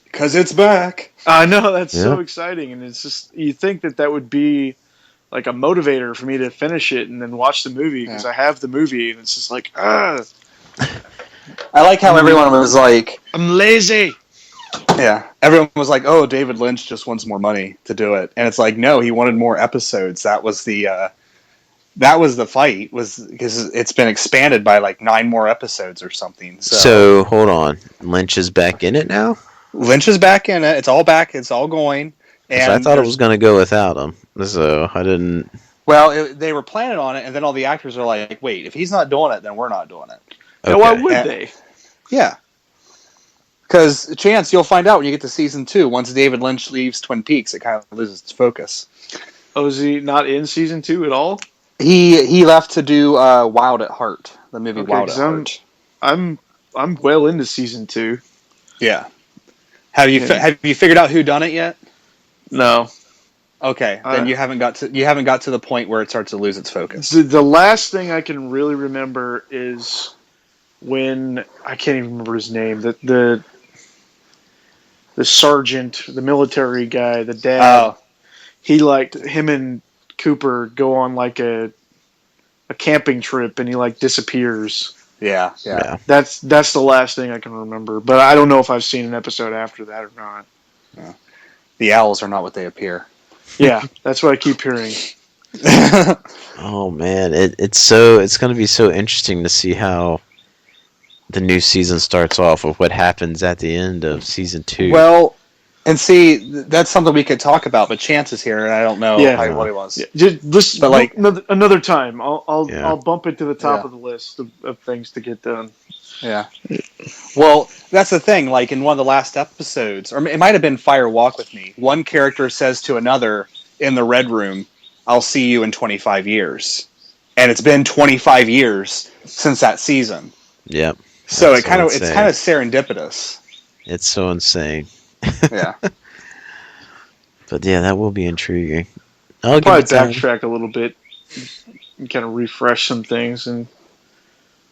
because it's back. I know, that's so exciting, and it's just, you think that would be like a motivator for me to finish it and then watch the movie because I have the movie and it's just like, I like how everyone was like, I'm lazy. yeah, everyone was like, oh, David Lynch just wants more money to do it, and it's like, no, he wanted more episodes. That was the fight, was because it's been expanded by like 9 more episodes or something. So hold on, Lynch is back in it now. Lynch is back in it. It's all back. It's all going. And I thought it was going to go without him, so I didn't. Well, they were planning on it, and then all the actors are like, wait, if he's not doing it, then we're not doing it. Okay. Now, why would they? Yeah. Because, Chance, you'll find out when you get to season 2, once David Lynch leaves Twin Peaks, it kind of loses its focus. Oh, is he not in season 2 at all? He left to do Wild at Heart, the movie Wild at Heart. I'm well into season 2. Yeah. Have you figured out who done it yet? No. Okay, then you haven't got to the point where it starts to lose its focus. The last thing I can really remember is when I can't even remember his name. The sergeant, the military guy, the dad. He liked him and Cooper go on like a camping trip, and he like disappears. Yeah. That's the last thing I can remember. But I don't know if I've seen an episode after that or not. Yeah. The owls are not what they appear. Yeah, that's what I keep hearing. Oh man, it's going to be so interesting to see how the new season starts off with what happens at the end of season 2. Well, and see, that's something we could talk about, but Chance is here, and I don't know what he was. Yeah, just but like another time, I'll bump it to the top of the list of things to get done. Yeah. Well, that's the thing. Like in one of the last episodes, or it might have been Fire Walk with Me, one character says to another in the Red Room, "I'll see you in 25 years," and it's been 25 years since that season. Yep. So it's kind of serendipitous. It's so insane. Yeah. But yeah, that will be intriguing. I'll probably backtrack a little bit and kind of refresh some things, and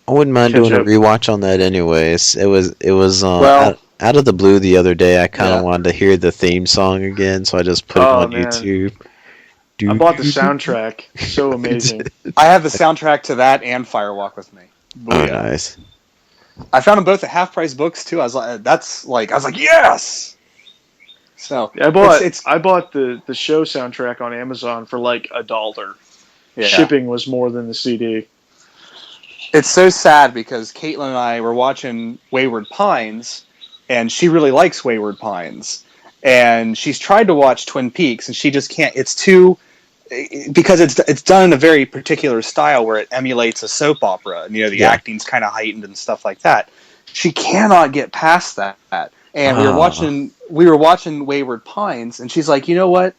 I wouldn't mind doing a rewatch on that anyways. It was out of the blue the other day. I kind of wanted to hear the theme song again, so I just put it on YouTube. I bought the soundtrack. So amazing. I have the soundtrack to that and Fire Walk with Me. Oh, nice. I found them both at half price books too. I was like, yes. So I bought the show soundtrack on Amazon for like $1. Yeah. Shipping was more than the CD. It's so sad because Caitlin and I were watching Wayward Pines, and she really likes Wayward Pines, and she's tried to watch Twin Peaks, and she just can't. It's too because it's done in a very particular style where it emulates a soap opera, and the acting's kind of heightened and stuff like that. She cannot get past that. And we were watching Wayward Pines, and she's like, you know what?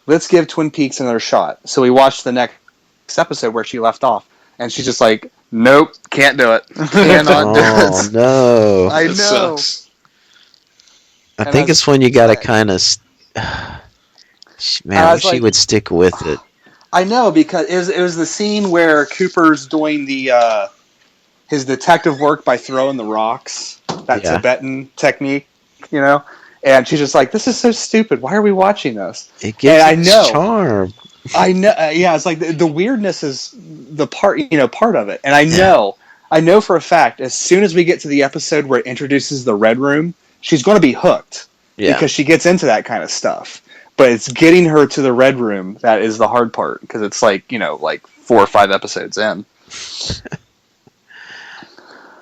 Let's give Twin Peaks another shot. So we watched the next episode where she left off, and she's just like, nope, can't do it. Cannot do it. Oh no! I know. Sucks. I think it's when you gotta kind of. Man, I wish she would stick with it. I know, because it was the scene where Cooper's doing the his detective work by throwing the rocks, that Tibetan technique, and she's just like, this is so stupid. Why are we watching this? It gives its charm. I know. Yeah, it's like the weirdness is the part of it, and I know for a fact as soon as we get to the episode where it introduces the Red Room, she's going to be hooked because she gets into that kind of stuff. But it's getting her to the Red Room that is the hard part, because it's like 4 or 5 episodes in.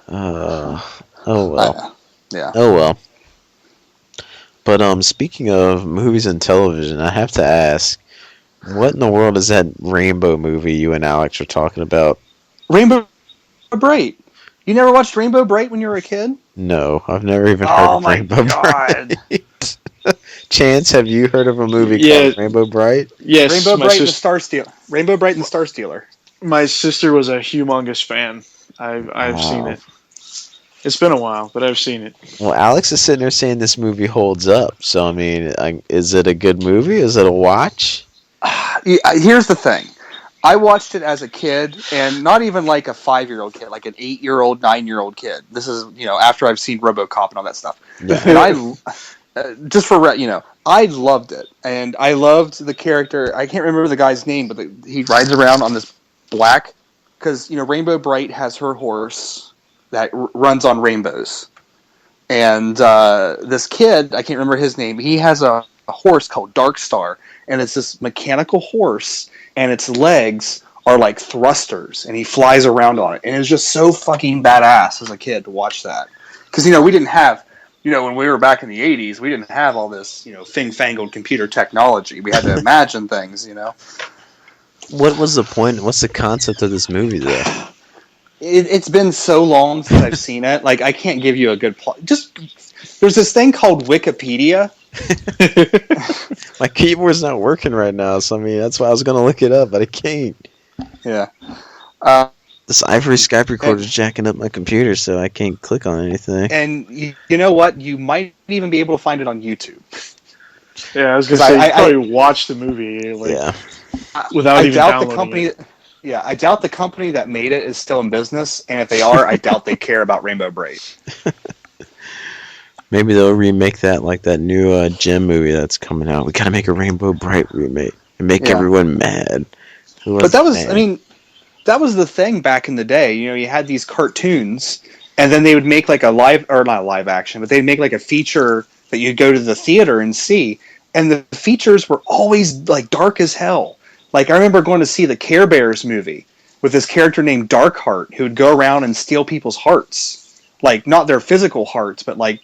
Oh well. Yeah. Oh well. But speaking of movies and television, I have to ask, what in the world is that Rainbow movie you and Alex are talking about? Rainbow Bright. You never watched Rainbow Bright when you were a kid? No, I've never even heard of Rainbow Bright. Chance, have you heard of a movie called Rainbow Bright? Yes. Rainbow Bright and the Star Stealer. Rainbow Bright and the Star Stealer. My sister was a humongous fan. I've seen it. It's been a while, but I've seen it. Well, Alex is sitting there saying this movie holds up. So, I mean, is it a good movie? Is it a watch? Here's the thing. I watched it as a kid, and not even like a 5-year-old kid, like an 8-year-old, 9-year-old kid. This is, after I've seen RoboCop and all that stuff. And just for I loved it, and I loved the character. I can't remember the guy's name, but he rides around on this black because Rainbow Bright has her horse that runs on rainbows, and this kid, I can't remember his name. He has a horse called Dark Star, and it's this mechanical horse, and its legs are like thrusters, and he flies around on it, and it's just so fucking badass as a kid to watch that. Because we didn't have, when we were back in the '80s, we didn't have all this, thing-fangled computer technology. We had to imagine things. What was the point? What's the concept of this movie, though? It's been so long since I've seen it. Like, I can't give you a good plot. Just there's this thing called Wikipedia. My keyboard's not working right now, so I mean that's why I was gonna look it up, but I can't. Yeah. This Ivory Skype recorder's jacking up my computer, so I can't click on anything. And you know what? You might even be able to find it on YouTube. Yeah, I was gonna say you probably watch the movie without even downloading it. Yeah, I doubt the company that made it is still in business, and if they are, I doubt they care about Rainbow Bright. Maybe they'll remake that like that new Gem movie that's coming out. We gotta make a Rainbow Bright remake and make everyone mad. But that was, mad? That was the thing back in the day. You had these cartoons, and then they would make like not live action, but they'd make like a feature that you'd go to the theater and see, and the features were always like dark as hell. Like, I remember going to see the Care Bears movie with this character named Darkheart who would go around and steal people's hearts. Like, not their physical hearts, but and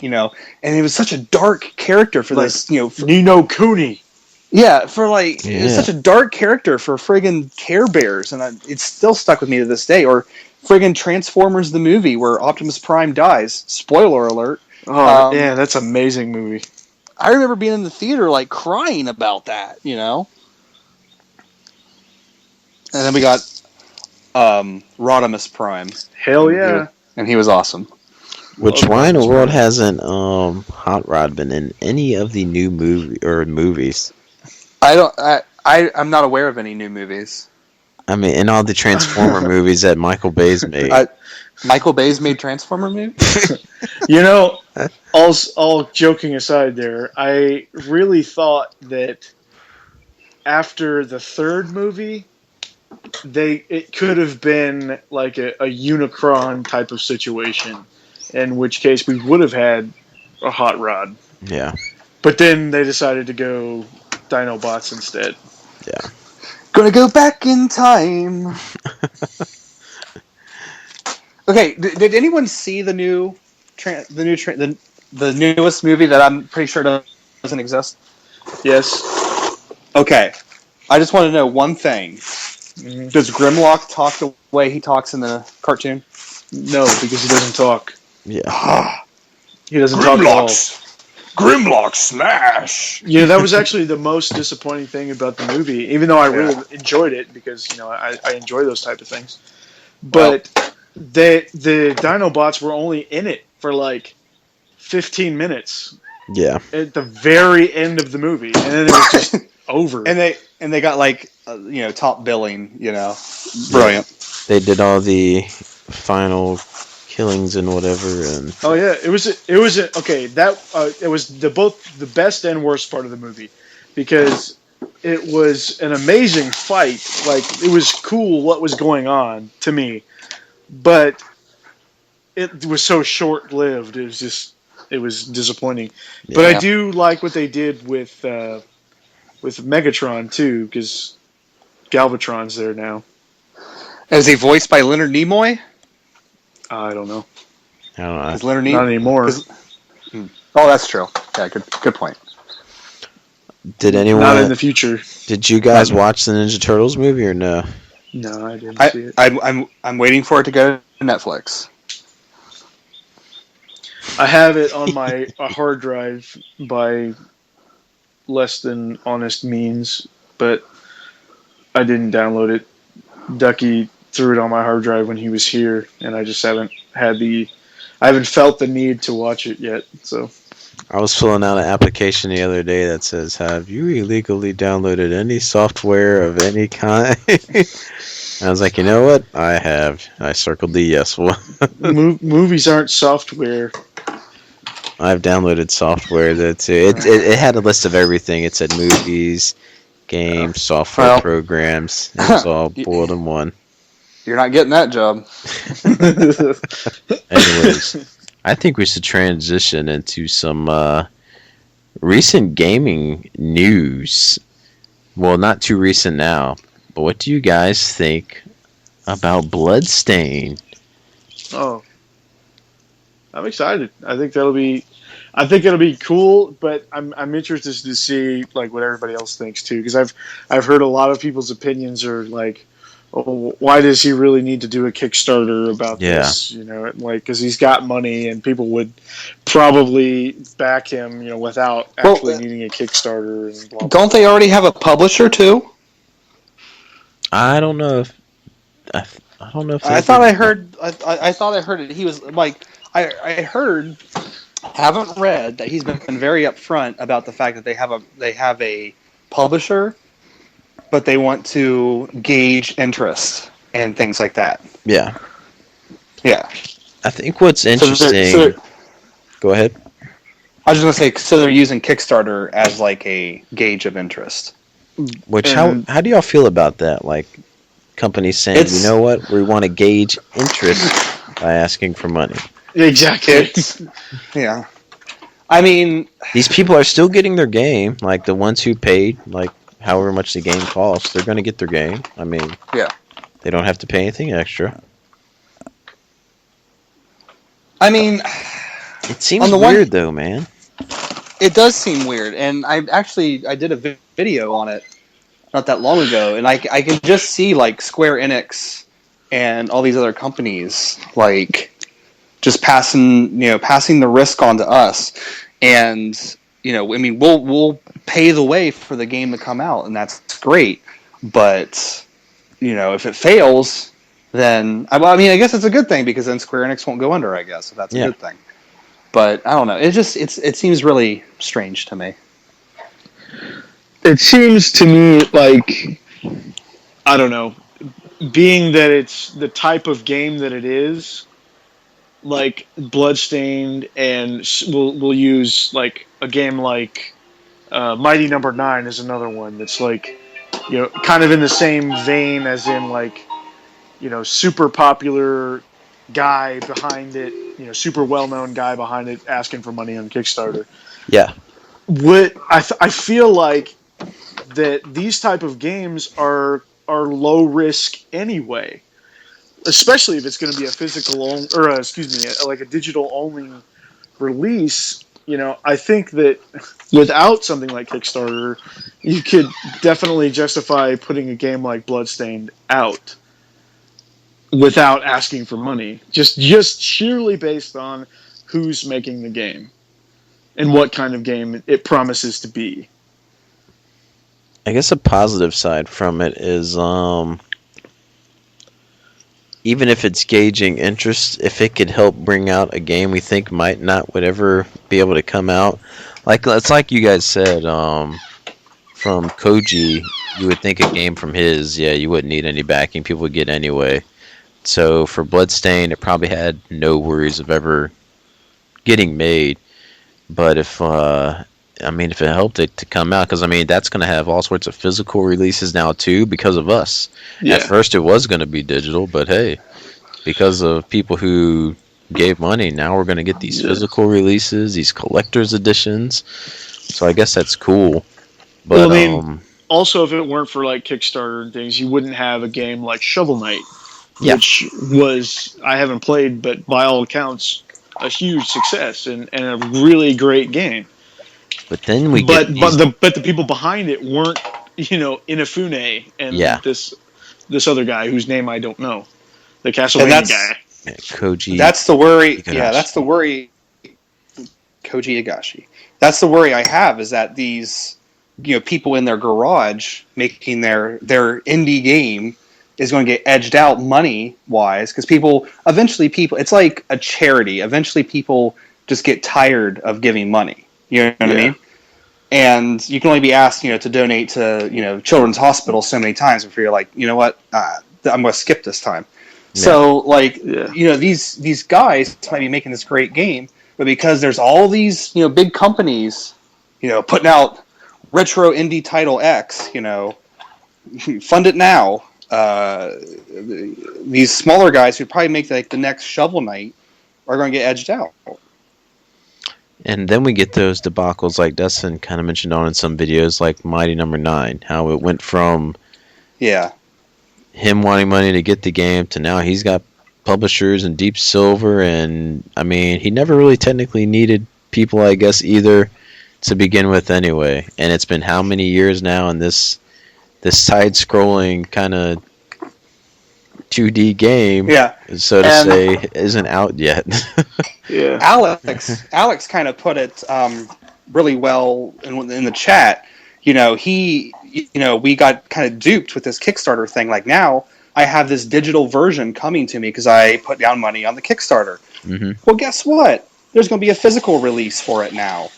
it was such a dark character for this, Nino Cooney. Yeah, it was such a dark character for friggin' Care Bears, and it's still stuck with me to this day. Or friggin' Transformers the movie where Optimus Prime dies. Spoiler alert. Oh, yeah, that's an amazing movie. I remember being in the theater, crying about that, And then we got Rodimus Prime. Hell yeah. And he was awesome. Which why in the world hasn't Hot Rod been in any of the new movies? I'm not aware of any new movies. I mean, in all the Transformer movies that Michael Bay's made. Michael Bay's made Transformer movies? All joking aside there, I really thought that after the third movie, it could have been like a Unicron type of situation, in which case we would have had a Hot Rod. Yeah. But then they decided to go Dinobots instead. Yeah. Gonna go back in time. Okay, did anyone see the newest movie that I'm pretty sure doesn't exist? Yes. Okay. I just want to know one thing. Does Grimlock talk the way he talks in the cartoon? No, because he doesn't talk. Yeah. He doesn't talk at all. Grimlock smash! Yeah, that was actually the most disappointing thing about the movie, even though I really enjoyed it, because I enjoy those type of things. But the Dinobots were only in it for 15 minutes. Yeah. At the very end of the movie, and then it was just over. And they got top billing, Brilliant. They did all the final killings and whatever, and oh yeah, it was okay. That it was both the best and worst part of the movie, because it was an amazing fight. It was cool what was going on to me, but it was so short lived. It was disappointing. Yeah. But I do like what they did with Megatron too, because Galvatron's there now. Is he voiced by Leonard Nimoy? I don't know. I don't know. Is Leonard Nimoy? Not anymore. Oh, that's true. Yeah, good point. Did anyone? Not in the future. Did you guys watch the Ninja Turtles movie or no? No, I didn't see it. I'm waiting for it to go to Netflix. I have it on my hard drive by less than honest means, but I didn't download it. Ducky threw it on my hard drive when he was here, and I just haven't felt the need to watch it yet. So I was filling out an application the other day that says, "Have you illegally downloaded any software of any kind?" I was like, you know what? I have. I circled the yes one. Movies aren't software. I've downloaded software that too. It had a list of everything. It said movies, games, software Well, programs. It was all boiled in one. you're not getting that job. Anyways, I think we should transition into some recent gaming news. Well, not too recent now, but what do you guys think about Bloodstain? Oh, I'm excited. I think it'll be cool, but I'm interested to see like what everybody else thinks too, because I've heard a lot of people's opinions are like, oh, why does he really need to do a Kickstarter about this? You know, like because he's got money and people would probably back him, you know, without actually needing a Kickstarter. And blah, blah, Don't they already have a publisher too? I don't know if I don't know if I thought I heard. I thought I heard it. He was like, I heard, haven't read that he's been very upfront about the fact that they have a publisher, but they want to gauge interest and things like that. Yeah. Yeah. I think what's interesting. Go ahead. I was just gonna say, so they're using Kickstarter as like a gauge of interest. Which how do y'all feel about that? Like companies saying, you know what, we want to gauge interest by asking for money. Exactly. Yeah. I mean, these people are still getting their game. Like the ones who paid, like however much the game costs, they're going to get their game. I mean, yeah, they don't have to pay anything extra. I mean, it seems weird though, man. It does seem weird, and I did a video on it not that long ago, and I can just see like Square Enix and all these other companies like just passing the risk on to us, and I mean we'll pay the way for the game to come out, and that's great, but if it fails, then I mean I guess it's a good thing because then Square Enix won't go under, I guess, so that's a good thing. But I don't know. It seems really strange to me. It seems to me like, I don't know, being that it's the type of game that it is, like Bloodstained, and we'll use like a game like Mighty Number 9 is another one that's like, kind of in the same vein as in like, super popular guy behind it, super well-known guy behind it asking for money on Kickstarter. Yeah. What I feel like that these type of games are low risk anyway, especially if it's going to be a physical like a digital only release. I think that without something like Kickstarter, you could definitely justify putting a game like Bloodstained out without asking for money, just sheerly based on who's making the game and what kind of game it promises to be. I guess a positive side from it is even if it's gauging interest, if it could help bring out a game we think might not would ever be able to come out. Like it's like you guys said, from Koji, you would think a game from his, you wouldn't need any backing, people would get anyway. So for Bloodstained, it probably had no worries of ever getting made. But if it helped it to come out, because that's going to have all sorts of physical releases now too because of us. Yeah. At first it was going to be digital, but hey, because of people who gave money, now we're going to get these physical releases, these collector's editions. So I guess that's cool. But also if it weren't for like Kickstarter and things, you wouldn't have a game like Shovel Knight, which was, I haven't played, but by all accounts, a huge success and a really great game. But then but the people behind it weren't, Inafune and this other guy whose name I don't know, the Castlevania guy. Koji. That's the worry. Igarashi. Yeah, that's the worry. Koji Igashi. That's the worry I have, is that these people in their garage making their indie game is going to get edged out money-wise, because eventually it's like a charity. Eventually people just get tired of giving money. You know what I mean? And you can only be asked, to donate to, Children's Hospital so many times before you're like, you know what, I'm going to skip this time. Yeah. So, these guys might be making this great game, but because there's all these big companies putting out retro indie title X, fund it now. These smaller guys who probably make like the next Shovel Knight are going to get edged out. And then we get those debacles like Dustin kind of mentioned on in some videos, like Mighty Number 9, how it went from him wanting money to get the game to now he's got publishers and Deep Silver, and I mean, he never really technically needed people, I guess, either to begin with anyway. And it's been how many years now, and this side-scrolling kind of 2D game, so to say, isn't out yet. Yeah, Alex kind of put it really well in the chat. We got kind of duped with this Kickstarter thing. Like, now I have this digital version coming to me because I put down money on the Kickstarter. Mm-hmm. Well, guess what? There's going to be a physical release for it now.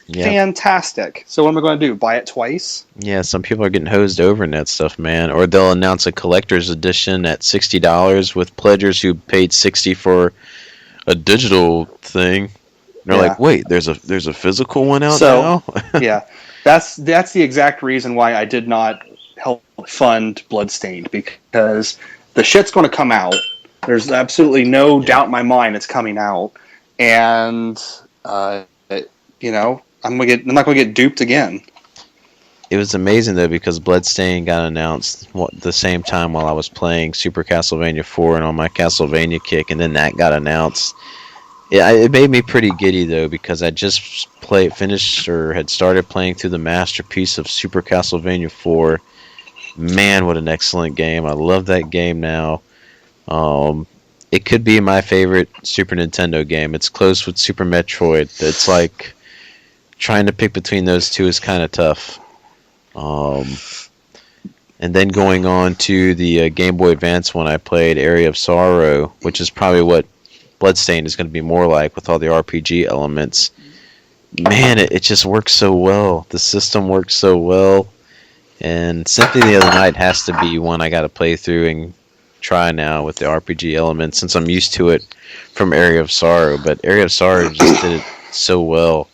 Yeah. Fantastic. So what am I going to do? Buy it twice? Yeah, some people are getting hosed over in that stuff, man. Or they'll announce a collector's edition at $60 with pledgers who paid $60 for a digital thing. And they're like, wait, there's a physical one out now? Yeah, that's the exact reason why I did not help fund Bloodstained, because the shit's going to come out. There's absolutely no doubt in my mind it's coming out, and I'm not going to get duped again. It was amazing though, because Bloodstained got announced the same time while I was playing Super Castlevania 4 and on my Castlevania kick, and then that got announced. It made me pretty giddy though, because I just finished or had started playing through the masterpiece of Super Castlevania 4. Man, what an excellent game! I love that game now. It could be my favorite Super Nintendo game. It's close with Super Metroid. It's like trying to pick between those two is kind of tough. And then going on to the Game Boy Advance one, I played Area of Sorrow, which is probably what Bloodstained is going to be more like, with all the RPG elements. Man, it just works so well. The system works so well. And Symphony of the Other Night has to be one I got to play through and try now with the RPG elements, since I'm used to it from Area of Sorrow. But Area of Sorrow just did it so well.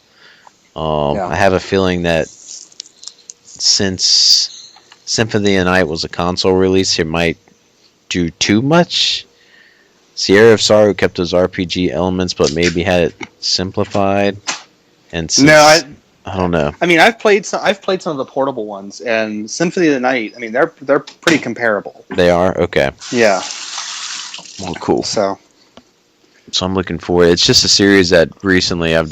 I have a feeling that since Symphony of the Night was a console release, it might do too much. Area of Sorrow kept those RPG elements, but maybe had it simplified. And since, I don't know. I mean, I've played some of the portable ones, and Symphony of the Night, I mean, they're pretty comparable. They are? Okay. Yeah. Well, cool. So I'm looking forward. It's just a series that recently I've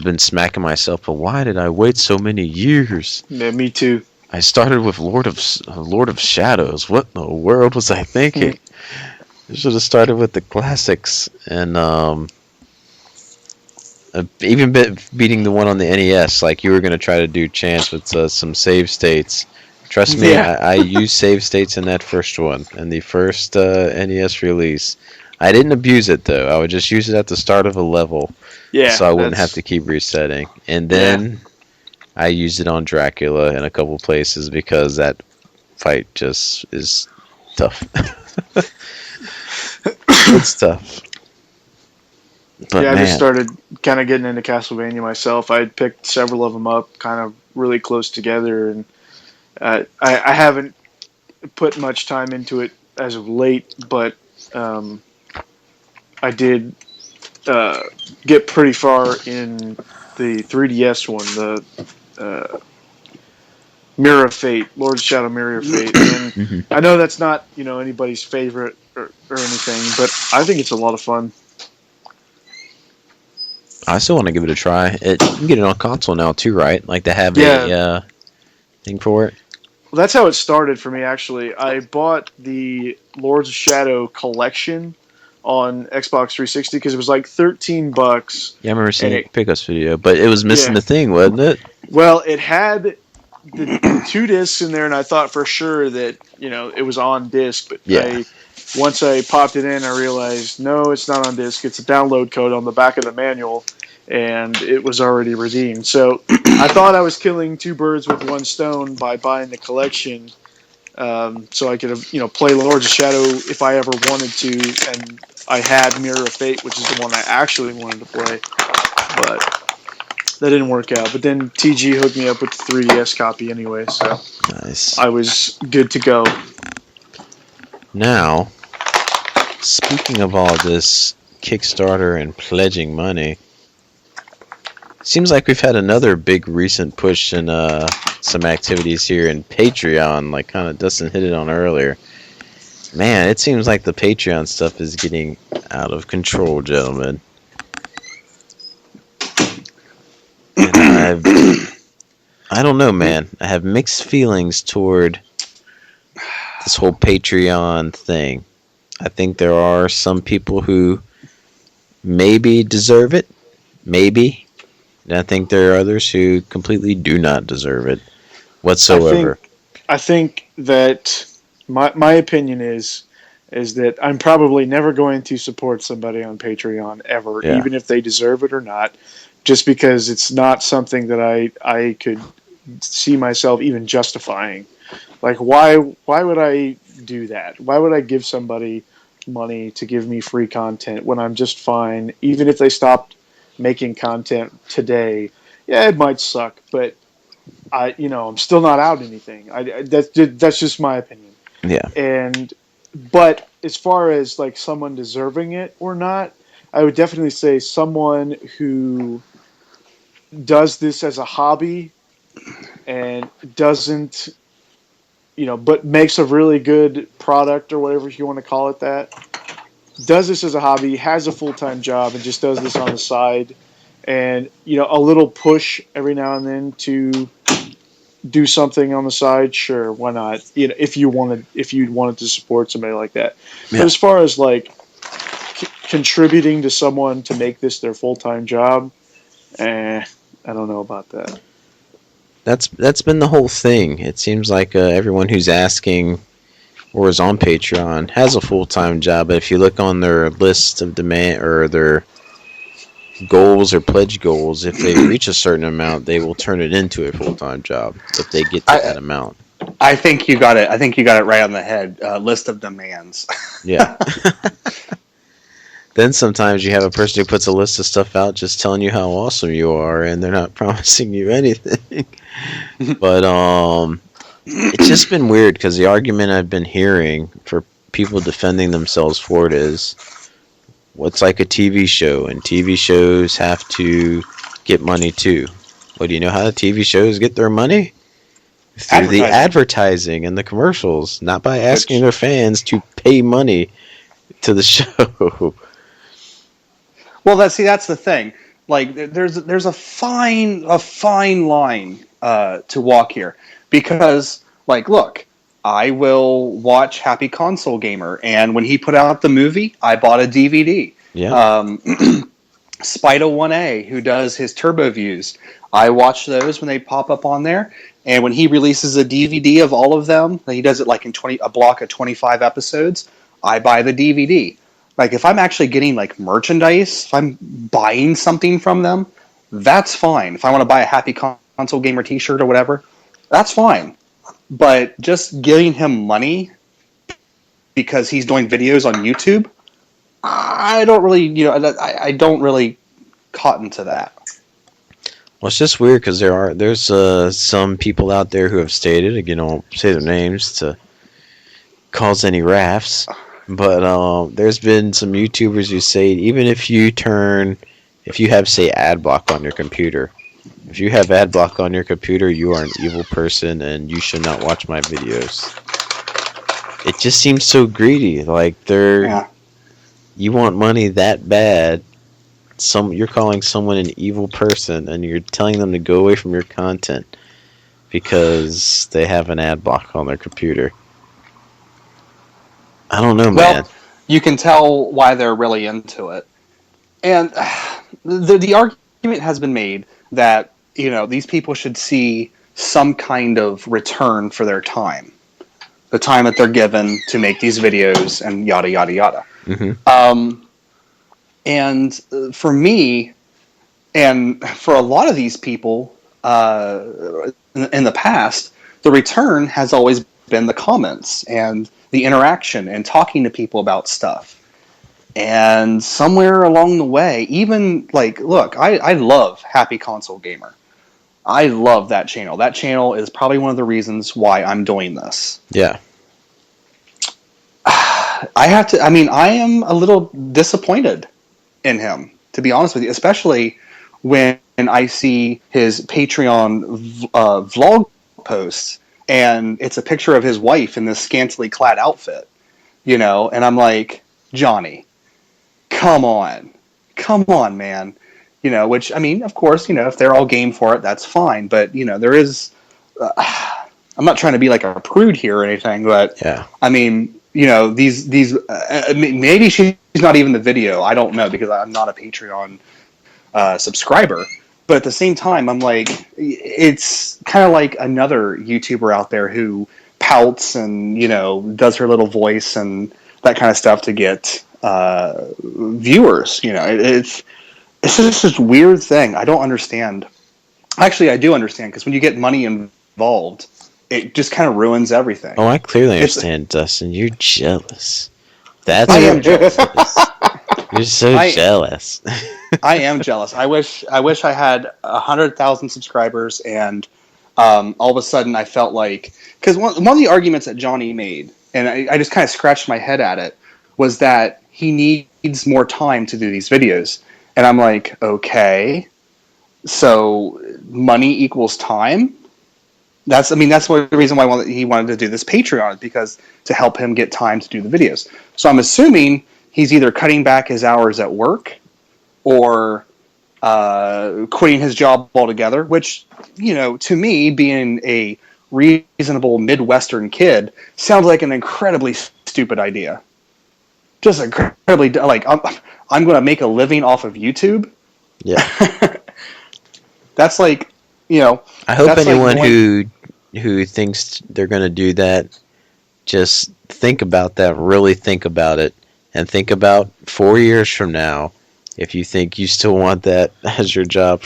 been smacking myself, but why did I wait so many years? Yeah, me too. I started with Lord of Shadows. What in the world was I thinking? I should have started with the classics, and even beating the one on the NES, like you were going to try to do, Chance, with some save states. Trust me, I used save states in that first one, in the first NES release. I didn't abuse it, though. I would just use it at the start of a level, so I wouldn't have to keep resetting. And then I used it on Dracula in a couple places, because that fight just is tough. It's tough. But I just started kind of getting into Castlevania myself. I had picked several of them up kind of really close together, and I haven't put much time into it as of late, but I did get pretty far in the 3DS one, the Mirror of Fate, Lord of Shadow Mirror of Fate. And I know that's not anybody's favorite or anything, but I think it's a lot of fun. I still want to give it a try. You can get it on console now too, right? Like they have a thing for it. Well, that's how it started for me, actually. I bought the Lords of Shadow collection on Xbox 360 because it was like $13. Yeah, I remember seeing a Pickups video, but it was missing the thing, wasn't it? Well, it had the 2 discs in there, and I thought for sure that it was on disc, but once I popped it in, I realized, no, it's not on disc. It's a download code on the back of the manual, and it was already redeemed. So I thought I was killing 2 birds with 1 stone by buying the collection so I could play Lords of Shadow if I ever wanted to, and I had Mirror of Fate, which is the one I actually wanted to play, but that didn't work out. But then TG hooked me up with the 3DS copy anyway, so Nice. I was good to go. Now, speaking of all this Kickstarter and pledging money, seems like we've had another big recent push in some activities here in Patreon, like kind of Dustin hit it on earlier. Man, it seems like the Patreon stuff is getting out of control, gentlemen. And I don't know, man. I have mixed feelings toward this whole Patreon thing. I think there are some people who maybe deserve it, maybe. And I think there are others who completely do not deserve it whatsoever. I think that my opinion is that I'm probably never going to support somebody on Patreon ever, Yeah. even if they deserve it or not, just because it's not something that I could see myself even justifying. Like, why would I do that? Why would I give somebody money to give me free content when I'm just fine, even if they stopped making content today? Yeah, it might suck, but I'm still not out anything. That's just my opinion. Yeah. But as far as like someone deserving it or not, I would definitely say someone who does this as a hobby and doesn't, but makes a really good product or whatever you want to call it, that does this as a hobby, has a full-time job, and just does this on the side, and a little push every now and then to do something on the side. Sure, why not? If you wanted to support somebody like that. Yeah. But as far as like contributing to someone to make this their full-time job, I don't know about that. That's been the whole thing. It seems like everyone who's asking or is on Patreon has a full-time job, but if you look on their list of demand or their goals or pledge goals, if they reach a certain amount, they will turn it into a full-time job if they get to that amount. I think you got it. I think you got it right on the head. List of demands. Yeah. Then sometimes you have a person who puts a list of stuff out just telling you how awesome you are, and they're not promising you anything. But it's just been weird because the argument I've been hearing for people defending themselves for it is, what's like a TV show, and TV shows have to get money too. Well, do you know how the TV shows get their money? Through the advertising and the commercials, not by asking their fans to pay money to the show. Well, that's the thing. Like, there's a fine line to walk here, because, like, look, I will watch Happy Console Gamer, and when he put out the movie, I bought a DVD. Yeah. Spider 1A, who does his Turbo Views, I watch those when they pop up on there. And when he releases a DVD of all of them, he does it like in a block of 25 episodes, I buy the DVD. Like, if I'm actually getting like merchandise, if I'm buying something from them, that's fine. If I want to buy a Happy Console Gamer t-shirt or whatever, that's fine. But just giving him money because he's doing videos on YouTube, I don't really, I don't really cotton to that. Well, it's just weird because there's some people out there who have stated, again, I won't say their names to cause any rafts, but there's been some YouTubers who say even if you have, say, ad block on your computer, if you have ad block on your computer, you are an evil person and you should not watch my videos. It just seems so greedy. Like, you want money that bad. You're calling someone an evil person and you're telling them to go away from your content because they have an ad block on their computer. I don't know, man. Well, you can tell why they're really into it. And the argument has been made that, these people should see some kind of return for their time. The time that they're given to make these videos and yada, yada, yada. Mm-hmm. And for me, and for a lot of these people in the past, the return has always been the comments and the interaction and talking to people about stuff. And somewhere along the way, even like, look, I love Happy Console Gamer. I love that channel. That channel is probably one of the reasons why I'm doing this. Yeah. I am a little disappointed in him, to be honest with you, especially when I see his Patreon vlog posts and it's a picture of his wife in this scantily clad outfit, and I'm like, Johnny, come on, man. Which, I mean, of course, if they're all game for it, that's fine. But, there is, I'm not trying to be like a prude here or anything, but, Yeah. I mean, these maybe she's not even the video. I don't know, because I'm not a Patreon subscriber. But at the same time, I'm like, it's kind of like another YouTuber out there who pouts and, does her little voice and that kind of stuff to get viewers. It's just this weird thing. I don't understand. Actually, I do understand, because when you get money involved, it just kind of ruins everything. Oh, I clearly understand, Dustin. You're jealous. That's I what am jealous. You're so jealous. I am jealous. I wish I had 100,000 subscribers, and all of a sudden I felt like, because one of the arguments that Johnny made, and I just kind of scratched my head at it, was that he needs more time to do these videos. And I'm like, okay, so money equals time? That's the reason why he wanted to do this Patreon, because to help him get time to do the videos. So I'm assuming he's either cutting back his hours at work or quitting his job altogether, which, to me, being a reasonable Midwestern kid, sounds like an incredibly stupid idea. Just incredibly, like, I'm going to make a living off of YouTube? Yeah. That's like, I hope anyone who thinks they're going to do that, just think about that, really think about it, and think about 4 years from now, if you think you still want that as your job.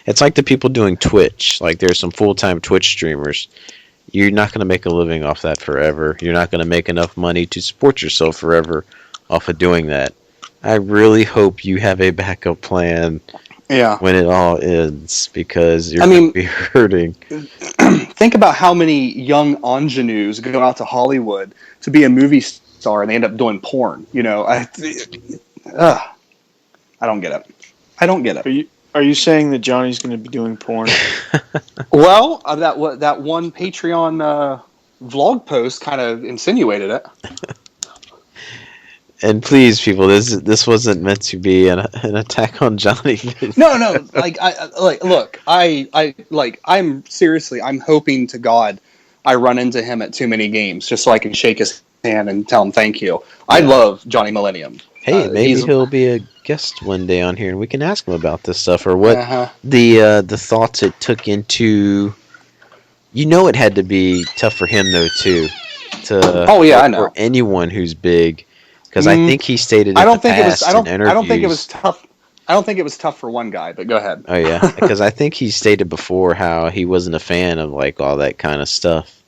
It's like the people doing Twitch. Like, there's some full-time Twitch streamers. You're not going to make a living off that forever. You're not going to make enough money to support yourself forever off of doing that. I really hope you have a backup plan when it all ends, because you're going to be hurting. Think about how many young ingenues go out to Hollywood to be a movie star and they end up doing porn. I don't get it. I don't get it. Are you saying that Johnny's going to be doing porn? Well, that one Patreon vlog post kind of insinuated it. And please, people, this wasn't meant to be an attack on Johnny. No. I'm seriously, I'm hoping to God I run into him at too many games just so I can shake his hand and tell him thank you. I love Johnny Millennium. Hey, maybe he'll be a guest one day on here, and we can ask him about this stuff, or what the thoughts it took into. It had to be tough for him though too. I know. For anyone who's big. Because I think he stated I don't think it was tough. I don't think it was tough for one guy, but go ahead. Oh yeah, because I think he stated before how he wasn't a fan of like all that kind of stuff.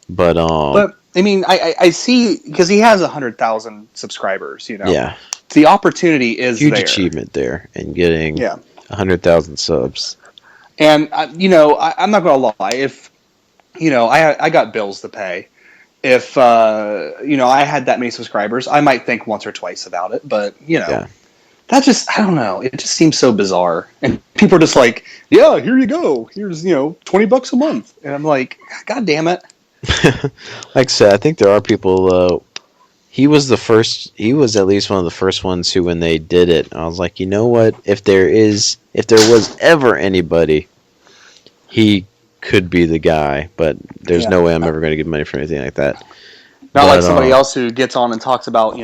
But I mean, I see, because he has 100,000 subscribers. Yeah, the opportunity is huge there. achievement there in getting 100,000 subs. And I'm not gonna lie, if I got bills to pay. If I had that many subscribers, I might think once or twice about it. But that just, I don't know. It just seems so bizarre. And people are just like, yeah, here you go. Here's $20 a month. And I'm like, God damn it. Like I said, I think there are people. He was at least one of the first ones who, when they did it, I was like, you know what? If there was ever anybody, he could be the guy, but there's no way I'm ever going to get money for anything like that. Not like somebody else who gets on and talks about,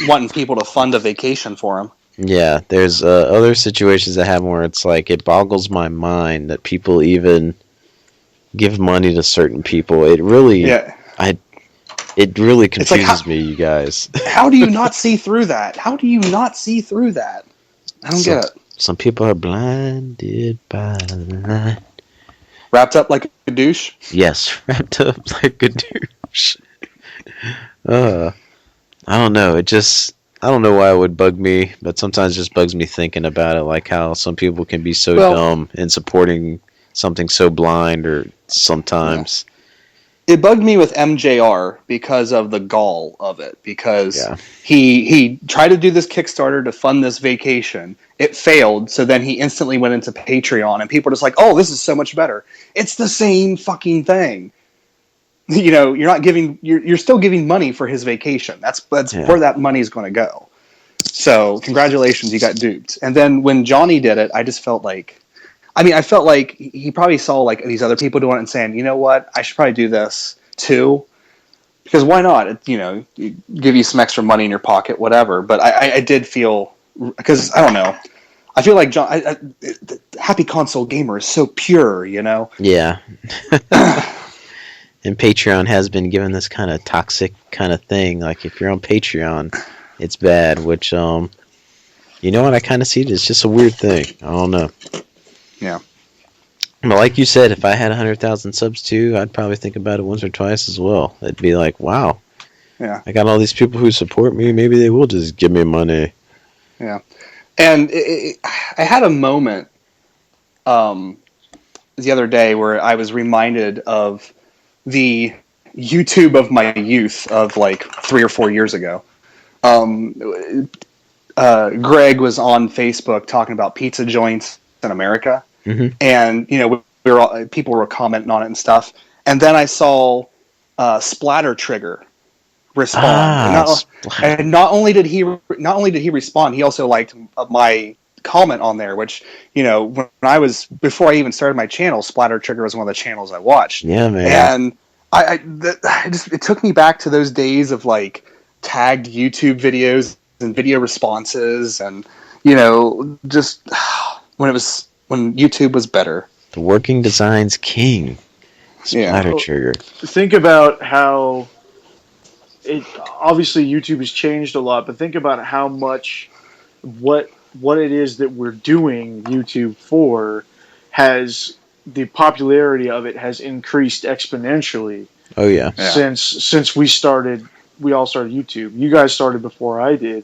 wanting people to fund a vacation for him. Yeah, there's other situations that happen where it's like, it boggles my mind that people even give money to certain people. It really, it really confuses me, you guys. How do you not see through that? I don't get it. Some people are blinded by the light. Wrapped up like a douche? Yes, wrapped up like a douche. gosh. I don't know. I don't know why it would bug me, but sometimes it just bugs me thinking about it, like how some people can be so Well, dumb in supporting something so blind, or yeah. sometimes, It bugged me with MJR because of the gall of it. Because yeah, he tried to do this Kickstarter to fund this vacation. It failed, so then he instantly went into Patreon, and people are just like, "Oh, this is so much better." It's the same fucking thing. You know, you're still giving money for his vacation. That's yeah, where that money is going to go. So congratulations, you got duped. And then when Johnny did it, I just felt like, I felt like he probably saw like these other people doing it and saying, you know what, I should probably do this too, because why not? Give you some extra money in your pocket, whatever. But I did feel, because I don't know, I feel like the Happy Console Gamer is so pure, you know. yeah. And Patreon has been given this kind of toxic kind of thing. Like if you're on Patreon, it's bad. Which you know what? I kind of see it as just a weird thing. I don't know. Yeah. But like you said, if I had 100,000 subs too, I'd probably think about it once or twice as well. It'd be like, wow, Yeah. I got all these people who support me. Maybe they will just give me money. Yeah. And I had a moment the other day where I was reminded of the YouTube of my youth of like 3 or 4 years ago. Greg was on Facebook talking about pizza joints in America, Hmm. and people were commenting on it and stuff. And then I saw Splatter Trigger respond, Ah, and not only did he respond, he also liked my comment on there, which when I was before I even started my channel, Splatter Trigger was one of the channels I watched, yeah, man. and it took me back to those days of like tagged YouTube videos and video responses, and just when YouTube was better. The working designs king, Yeah. Splatter Trigger. Think about how it obviously YouTube has changed a lot, but think about how much what it is that we're doing YouTube for has the popularity of it has increased exponentially Oh yeah, Yeah. since we all started YouTube. You guys started before I did,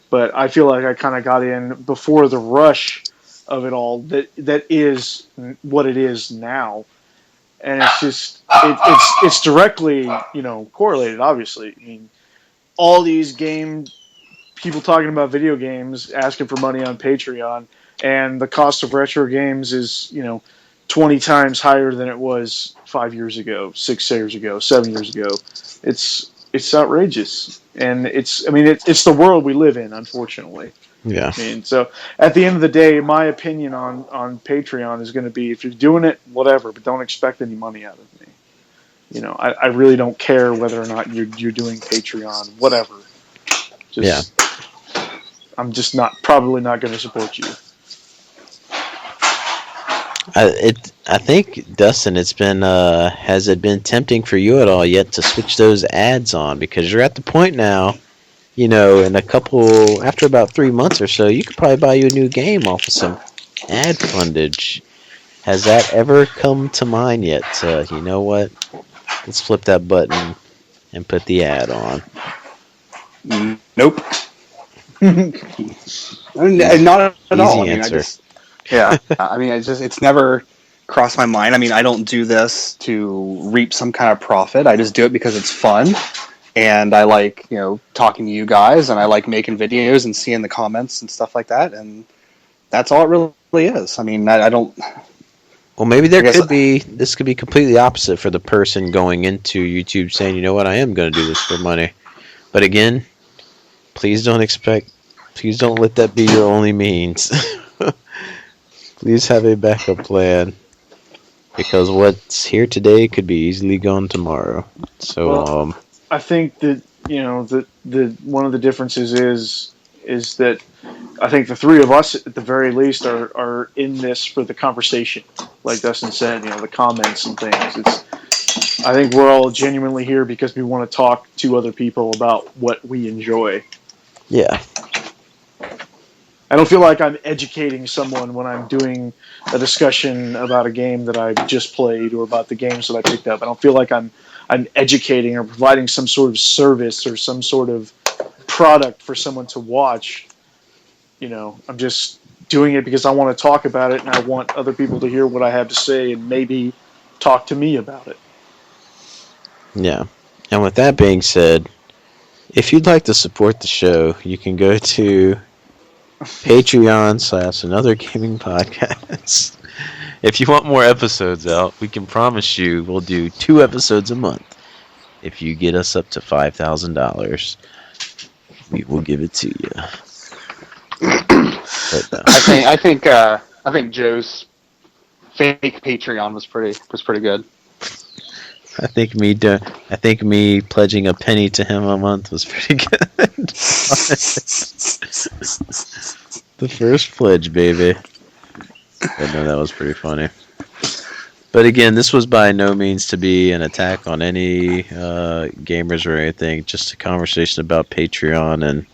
but I feel like I kind of got in before the rush of it all that is what it is now. And it's just it's directly correlated. Obviously, I mean, all these people talking about video games, asking for money on Patreon, and the cost of retro games is 20 times higher than it was 5 years ago, 6 years ago, 7 years ago. It's outrageous, and it's the world we live in, unfortunately. yeah. I mean, so at the end of the day, my opinion on Patreon is going to be, if you're doing it, whatever, but don't expect any money out of me. I really don't care whether or not you're doing Patreon, whatever. Just, I'm just probably not going to support you. I think, Dustin, it's been has it been tempting for you at all yet to switch those ads on, because you're at the point now, in after about 3 months or so, you could probably buy you a new game off of some ad fundage. Has that ever come to mind yet? You know what? Let's flip that button and put the ad on. Nope. Not at all. Easy answer. It's never crossed my mind. I mean, I don't do this to reap some kind of profit. I just do it because it's fun, and I like talking to you guys, and I like making videos and seeing the comments and stuff like that, and that's all it really is. I mean, I don't. Well, maybe this could be completely opposite for the person going into YouTube saying, you know what, I am going to do this for money. But again, please don't let that be your only means. Please have a backup plan, because what's here today could be easily gone tomorrow. So, I think that the one of the differences is that I think the three of us at the very least are in this for the conversation, like Dustin said, the comments and things. I think we're all genuinely here because we want to talk to other people about what we enjoy. yeah. I don't feel like I'm educating someone when I'm doing a discussion about a game that I just played or about the games that I picked up. I don't feel like I'm educating or providing some sort of service or some sort of product for someone to watch. I'm just doing it because I want to talk about it and I want other people to hear what I have to say and maybe talk to me about it. Yeah. And with that being said, if you'd like to support the show, you can go to Patreon/Another Gaming Podcast. If you want more episodes out, we can promise you we'll do 2 episodes a month. If you get us up to $5,000, we will give it to you. I think Joe's fake Patreon was pretty good. I think me pledging a penny to him a month was pretty good. The first pledge, baby. But no, that was pretty funny. But again, this was by no means to be an attack on any gamers or anything. Just a conversation about Patreon and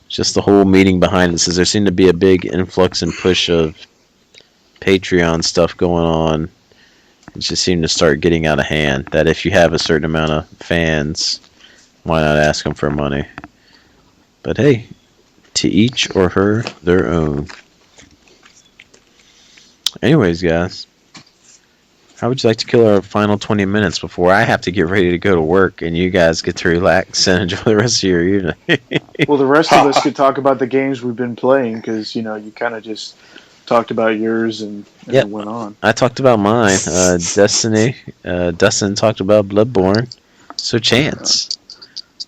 just the whole meaning behind this. Is there seemed to be a big influx and push of Patreon stuff going on. It just seemed to start getting out of hand. That if you have a certain amount of fans, why not ask them for money? But hey, to each or her their own. Anyways, guys, how would you like to kill our final 20 minutes before I have to get ready to go to work and you guys get to relax and enjoy the rest of your evening? Well, the rest of us could talk about the games we've been playing because, you kind of just talked about yours and Yep. it went on. I talked about mine. Destiny. Dustin talked about Bloodborne. So Chance.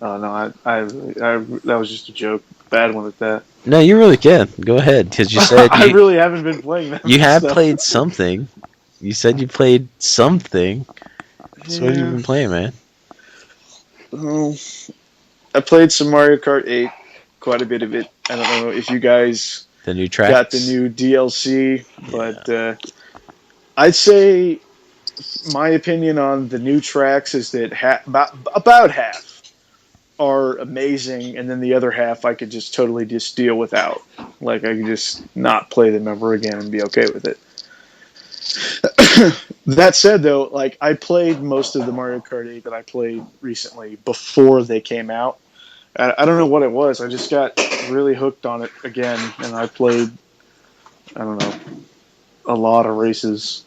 Oh, no, I that was just a joke. Bad one at that. No, you really can. Go ahead, because you said I really haven't been playing that. you have stuff. played something. You said you played something. So what have you been playing, man? Well, I played some Mario Kart 8, quite a bit of it. I don't know if you guys The new tracks? got the new DLC, but I'd say my opinion on the new tracks is that about half are amazing, and then the other half I could just totally just deal without. Like, I could just not play them ever again and be okay with it. That said, though, like, I played most of the Mario Kart 8 that I played recently before they came out. I don't know what it was. I just got really hooked on it again, and I played, I don't know, a lot of races.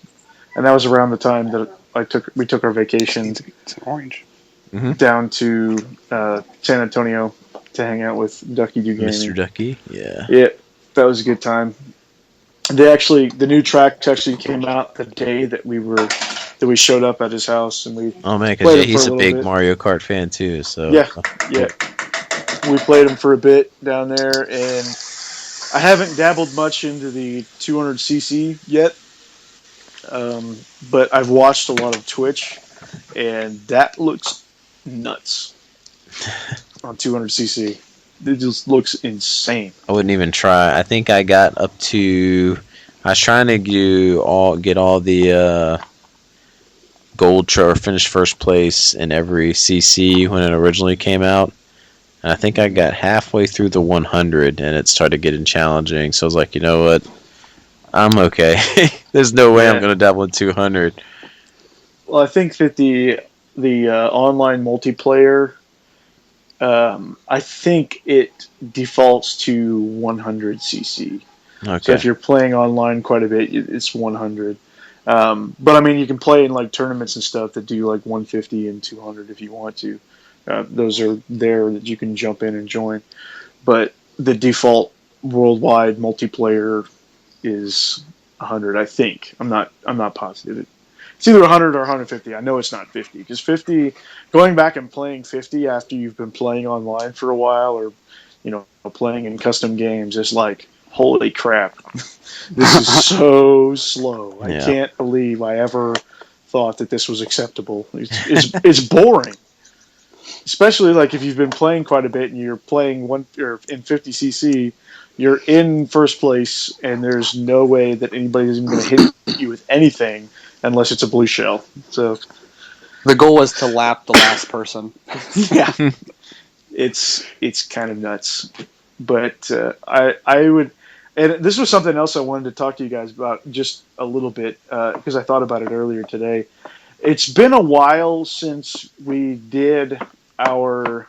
And that was around the time that we took our vacation It's orange. down to San Antonio to hang out with Ducky Do Gaming. Mr. Ducky? Yeah. Yeah, that was a good time. The new tracks actually came out the day that we showed up at his house, and we Oh, man, played because it he's for a a big little bit. Mario Kart fan, too. So Yeah. We played them for a bit down there, and I haven't dabbled much into the 200cc yet, but I've watched a lot of Twitch, and that looks nuts on 200cc. It just looks insane. I wouldn't even try. I think I got up to... I was trying to get all the gold or finish first place in every CC when it originally came out. And I think I got halfway through the 100 and it started getting challenging. So I was like, you know what? I'm okay. There's no way I'm going to dabble in 200. Well, I think that the online multiplayer, I think it defaults to 100cc. Okay. So if you're playing online quite a bit, it's 100. But I mean, you can play in like tournaments and stuff that do like 150 and 200 if you want to. Those are there that you can jump in and join. But the default worldwide multiplayer is 100, I think. I'm not positive. It's either 100 or 150. I know it's not 50 because 50, going back and playing 50 after you've been playing online for a while or playing in custom games is like, holy crap, this is so slow. I can't believe I ever thought that this was acceptable. It's boring. Especially like if you've been playing quite a bit and you're playing or in 50cc, you're in first place and there's no way that anybody's even going to hit you with anything unless it's a blue shell. So the goal is to lap the last person. Yeah, it's kind of nuts. But I would, and this was something else I wanted to talk to you guys about just a little bit because I thought about it earlier today. It's been a while since we did our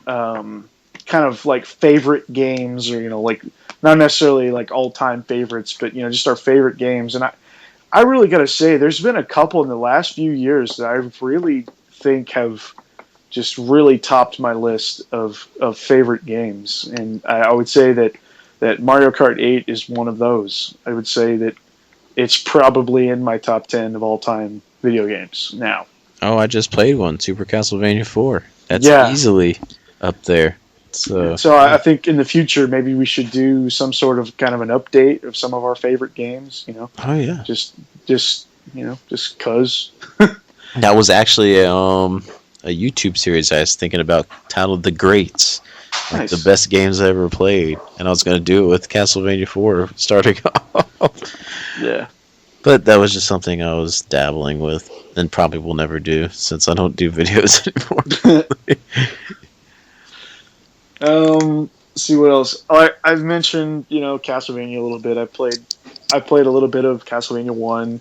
kind of like favorite games, or like not necessarily like all time favorites, but just our favorite games. And I really got to say, there's been a couple in the last few years that I really think have just really topped my list of favorite games. And I would say that Mario Kart 8 is one of those. I would say that it's probably in my top 10 of all time video games now. Oh, I just played one, Super Castlevania 4. That's easily up there. So I think in the future maybe we should do some sort of kind of an update of some of our favorite games. Oh yeah. Just cause. That was actually a YouTube series I was thinking about, titled The Greats. Like Nice. the best games I ever played. And I was going to do it with Castlevania 4 starting off. Yeah. But that was just something I was dabbling with and probably will never do since I don't do videos anymore. See what else. I've mentioned, Castlevania a little bit. I played a little bit of Castlevania 1,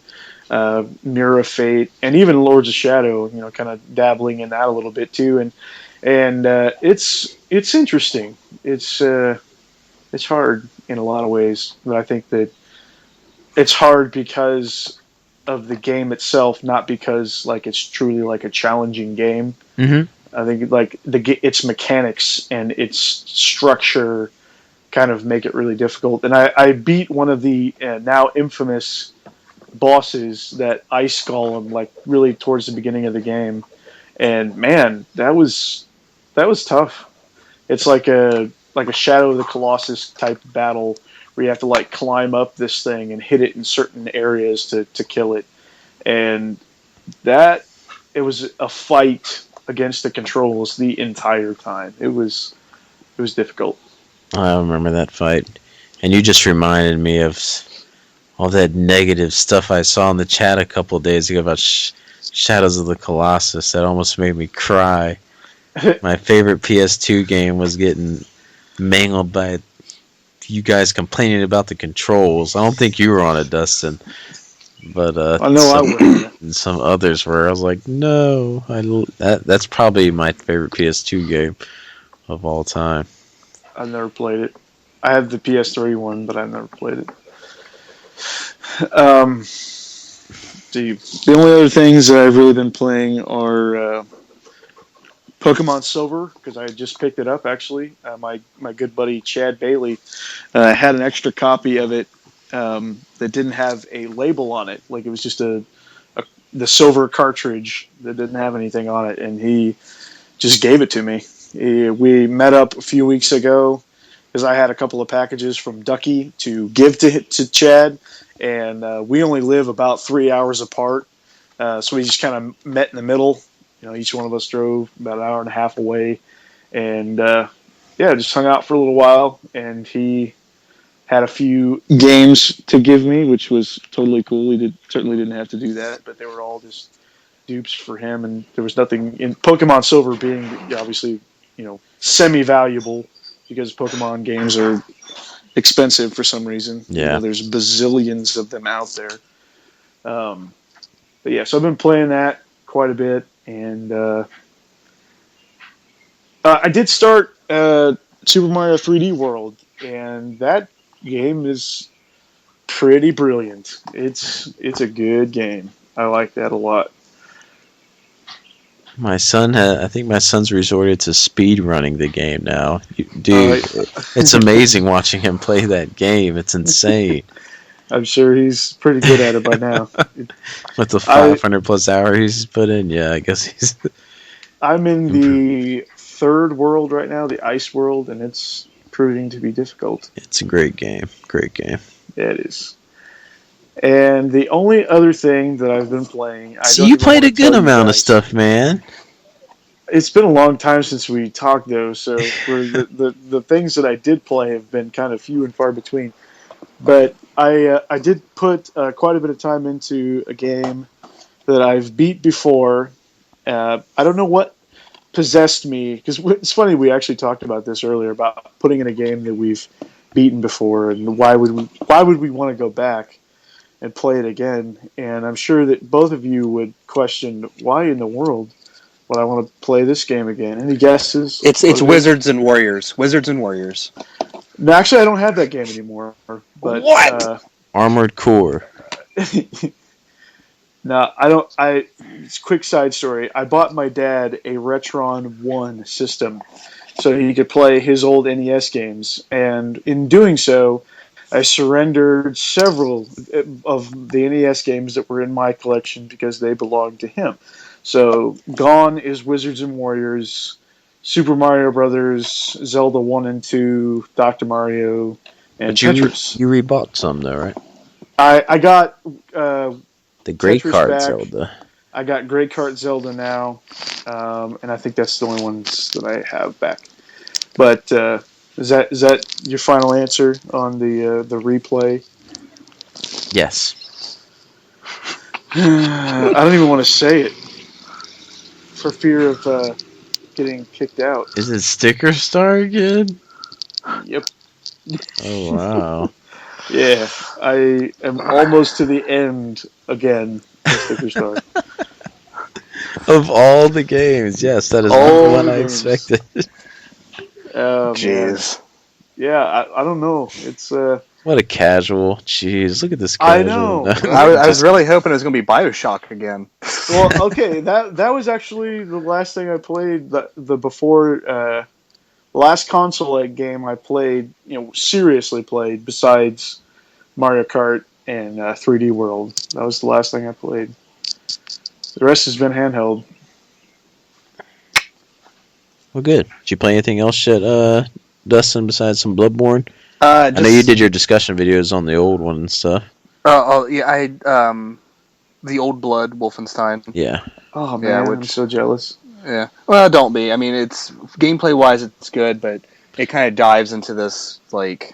Mirror of Fate, and even Lords of Shadow, kind of dabbling in that a little bit too. And it's interesting. It's hard in a lot of ways, but I think that it's hard because of the game itself, not because like it's truly like a challenging game. Mm-hmm. I think like its mechanics and its structure kind of make it really difficult. And I beat one of the now infamous bosses, that ice golem, like really towards the beginning of the game. And man, that was tough. It's like a Shadow of the Colossus type battle where you have to like climb up this thing and hit it in certain areas to kill it. And it was a fight against the controls the entire time. It was difficult. I remember that fight. And you just reminded me of all that negative stuff I saw in the chat a couple of days ago about Shadows of the Colossus. That almost made me cry. My favorite PS2 game was getting mangled by you guys complaining about the controls. I don't think you were on it, Dustin. But I know I would. Some others were. I was like, no. That's probably my favorite PS2 game of all time. I've never played it. I have the PS3 one, but I've never played it. The only other things that I've really been playing are Pokemon Silver, because I just picked it up actually. My good buddy Chad Bailey had an extra copy of it that didn't have a label on it. Like it was just the silver cartridge that didn't have anything on it, and he just gave it to me. We met up a few weeks ago because I had a couple of packages from Ducky to give to Chad, and we only live about 3 hours apart, so we just kind of met in the middle. Each one of us drove about an hour and a half away, and just hung out for a little while. And he had a few games to give me, which was totally cool. He certainly didn't have to do that, but they were all just dupes for him, and there was nothing in Pokemon Silver being obviously semi-valuable because Pokemon games are expensive for some reason. Yeah, there's bazillions of them out there. But yeah, so I've been playing that quite a bit, and I did start Super Mario 3D World, and that game is pretty brilliant. It's a good game. I like that a lot. I think my son's resorted to speed running the game now. Dude, it's amazing watching him play that game. It's insane. I'm sure he's pretty good at it by now. With the 500 plus hours he's put in, yeah, I guess he's... I'm in the third world right now, the ice world, and it's proving to be difficult. It's a great game. Great game. Yeah, it is. And the only other thing that I've been playing... you played a good amount of stuff, man. It's been a long time since we talked, though, so the things that I did play have been kind of few and far between. But I did put quite a bit of time into a game that I've beat before. I don't know what possessed me, because it's funny, we actually talked about this earlier about putting in a game that we've beaten before, and why would we want to go back and play it again? And I'm sure that both of you would question, why in the world would I want to play this game again? Any guesses? It's Wizards and Warriors. Wizards and Warriors. No, actually, I don't have that game anymore. But, What? Armored Core. No, I don't. It's a quick side story. I bought my dad a Retron 1 system so he could play his old NES games. And in doing so, I surrendered several of the NES games that were in my collection because they belonged to him. So gone is Wizards and Warriors, Super Mario Brothers, Zelda 1 and 2, Dr. Mario, and But you Tetris. you rebought some though, right? I got The Great Tetris Card back. Zelda. I got Great Cart Zelda now, and I think that's the only ones that I have back. But is that your final answer on the replay? Yes. I don't even want to say it for fear of getting kicked out. Is it Sticker Star again? Yep. Oh wow. Yeah, I am almost to the end again. With Sticker Star. Of all the games, yes, that is All not the the one I games. expected. Man. Jeez. Yeah, I don't know. It's What a casual. Jeez, look at this I casual. know. I was really hoping it was going to be Bioshock again. Well, okay, that was actually the last thing I played. The before last console game I played, seriously played besides Mario Kart and 3D World. That was the last thing I played. The rest has been handheld. Well, good. Did you play anything else yet, Dustin, besides some Bloodborne? I I know you did your discussion videos on the old one and stuff. yeah, I the Old Blood Wolfenstein. Yeah. Oh Yeah, man, I'm so jealous. Yeah. Well, don't be. I mean, it's gameplay wise, it's good, but it kind of dives into this like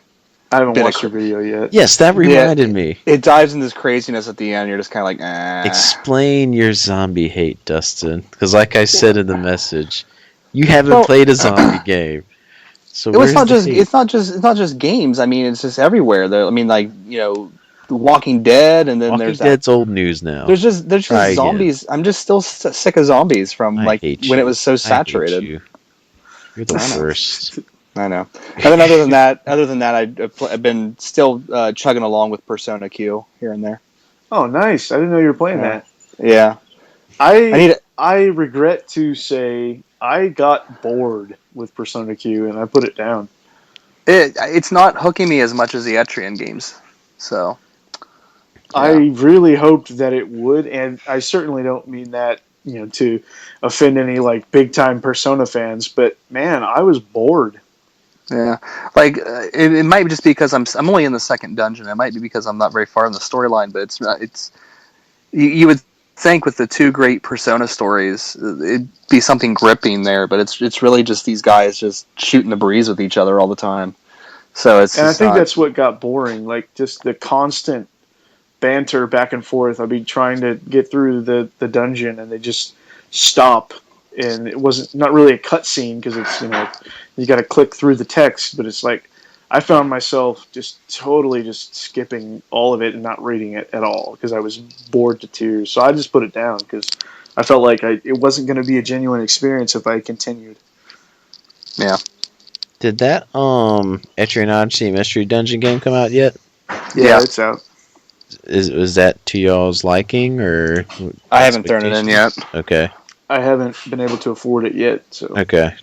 I haven't Been a watched your video yet. Yes, that reminded me. it dives into this craziness at the end. You're just kind of like, Explain your zombie hate, Dustin. Because like I said in the message, you haven't Well, played a zombie game. So It was where's not the just hate? it's not just games. I mean, it's just everywhere. I mean, like The Walking Dead, and then Walking there's Dead's old news now. there's just Try again. zombies. I'm just still sick of zombies from I like hate when you. it was so I hate saturated. you. You're the I know. worst. I know. And then other than that, I've been still chugging along with Persona Q here and there. Oh, nice! I didn't know you were playing Yeah. that. Yeah, I need it. I regret to say I got bored with Persona Q and I put it down. It's not hooking me as much as the Etrian games. So I really hoped that it would, and I certainly don't mean that to offend any like big time Persona fans. But man, I was bored. yeah, like it might just be because I'm only in the second dungeon. It might be because I'm not very far in the storyline. But it's you would think with the two great Persona stories, it'd be something gripping there. But it's really just these guys just shooting the breeze with each other all the time. So it's And I just think not- that's what got boring. Like just the constant banter back and forth. I'd be trying to get through the dungeon, and they just stop. And it wasn't not really a cutscene because it's you got to click through the text, but it's like I found myself just totally just skipping all of it and not reading it at all because I was bored to tears. So I just put it down because I felt like it wasn't going to be a genuine experience if I continued. yeah. Did that Etrian Odyssey Mystery Dungeon game come out yet? Yeah. It's out. Was that to y'all's liking or? I haven't thrown it in yet. Okay. I haven't been able to afford it yet. So Okay.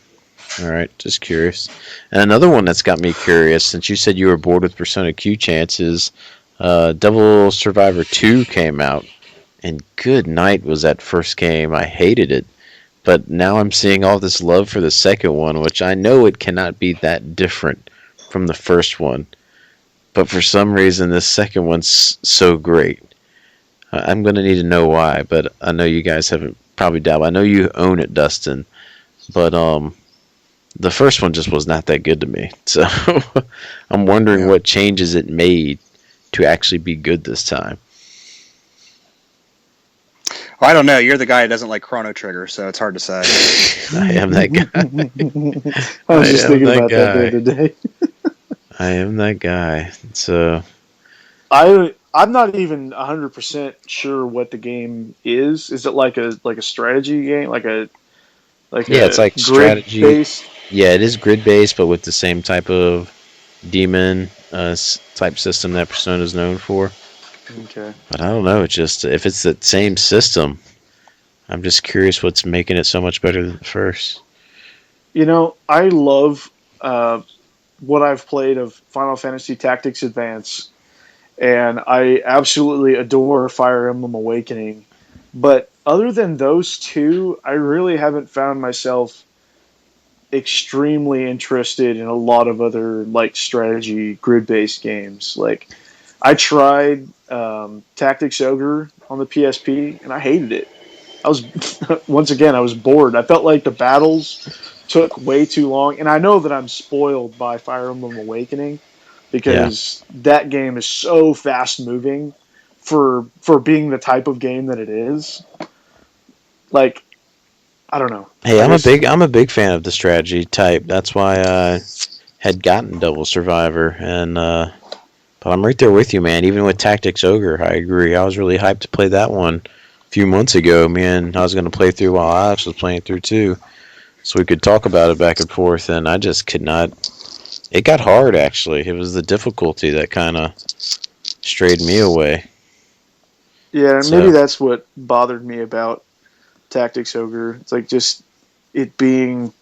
All right. Just curious. And another one that's got me curious, since you said you were bored with Persona Q chances, Devil Survivor 2 came out, and good night was that first game. I hated it. But now I'm seeing all this love for the second one, which I know it cannot be that different from the first one. But for some reason, this second one's so great. I'm going to need to know why, but I know you guys haven't probably dabbled. I know you own it, Dustin. But the first one just was not that good to me. So I'm wondering what changes it made to actually be good this time. Well, I don't know. You're the guy who doesn't like Chrono Trigger, so it's hard to say. I am that guy. I was just thinking that about that the guy. other day. I am that guy. So I'm not even 100% sure what the game is. Is it like a strategy game, like a yeah, it's like grid strategy. based? Yeah, it is grid based, but with the same type of demon type system that Persona is known for. Okay. But I don't know. It's just if it's the same system, I'm just curious what's making it so much better than the first. You know, I love what I've played of Final Fantasy Tactics Advance, and I absolutely adore Fire Emblem Awakening. But other than those two, I really haven't found myself extremely interested in a lot of other like strategy grid based games. Like I tried Tactics Ogre on the PSP and I hated it. I was once again I was bored. I felt like the battles took way too long, and I know that I'm spoiled by Fire Emblem Awakening Yeah. because that game is so fast moving for being the type of game that it is. Like I don't know. Hey, I just I'm a big fan of the strategy type. That's why I had gotten Double Survivor, and but I'm right there with you, man. Even with Tactics Ogre, I agree. I was really hyped to play that one a few months ago, man. I was going to play through while Alex was playing through too, so we could talk about it back and forth. And I just could not. It got hard, actually. It was the difficulty that kind of strayed me away. yeah, maybe So that's what bothered me about Tactics Ogre. It's like just it being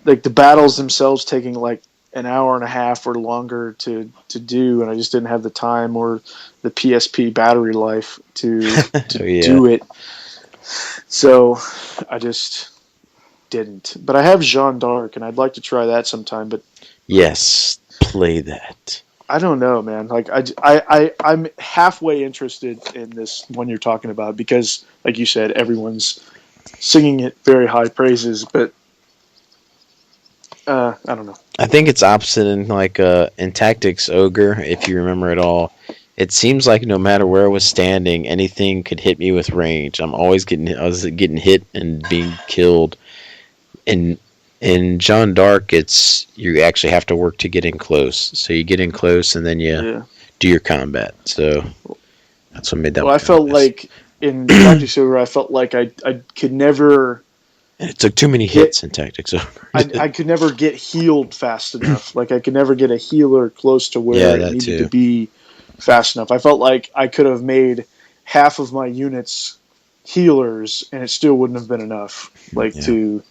like the battles themselves taking like an hour and a half or longer to do, and I just didn't have the time or the PSP battery life to yeah, do it. So I just didn't. But I have Jeanne d'Arc, and I'd like to try that sometime. But yes, play that. I don't know, man. Like I'm halfway interested in this one you're talking about because, like you said, everyone's singing it very high praises. But I don't know. I think it's opposite in Tactics Ogre, if you remember it all. It seems like no matter where I was standing, anything could hit me with range. I was getting hit and being killed. In Jeanne d'Arc, it's you actually have to work to get in close. So you get in close and then you Yeah. do your combat. So that's what made that Well, one I kind of felt nice. like in Tactics Ogre, I felt like I could never And it took too many get hits in Tactics Ogre. I could never get healed fast enough. Like I could never get a healer close to Yeah, where it that needed to too. be fast enough. I felt like I could have made half of my units healers, and it still wouldn't have been enough. Like Yeah. to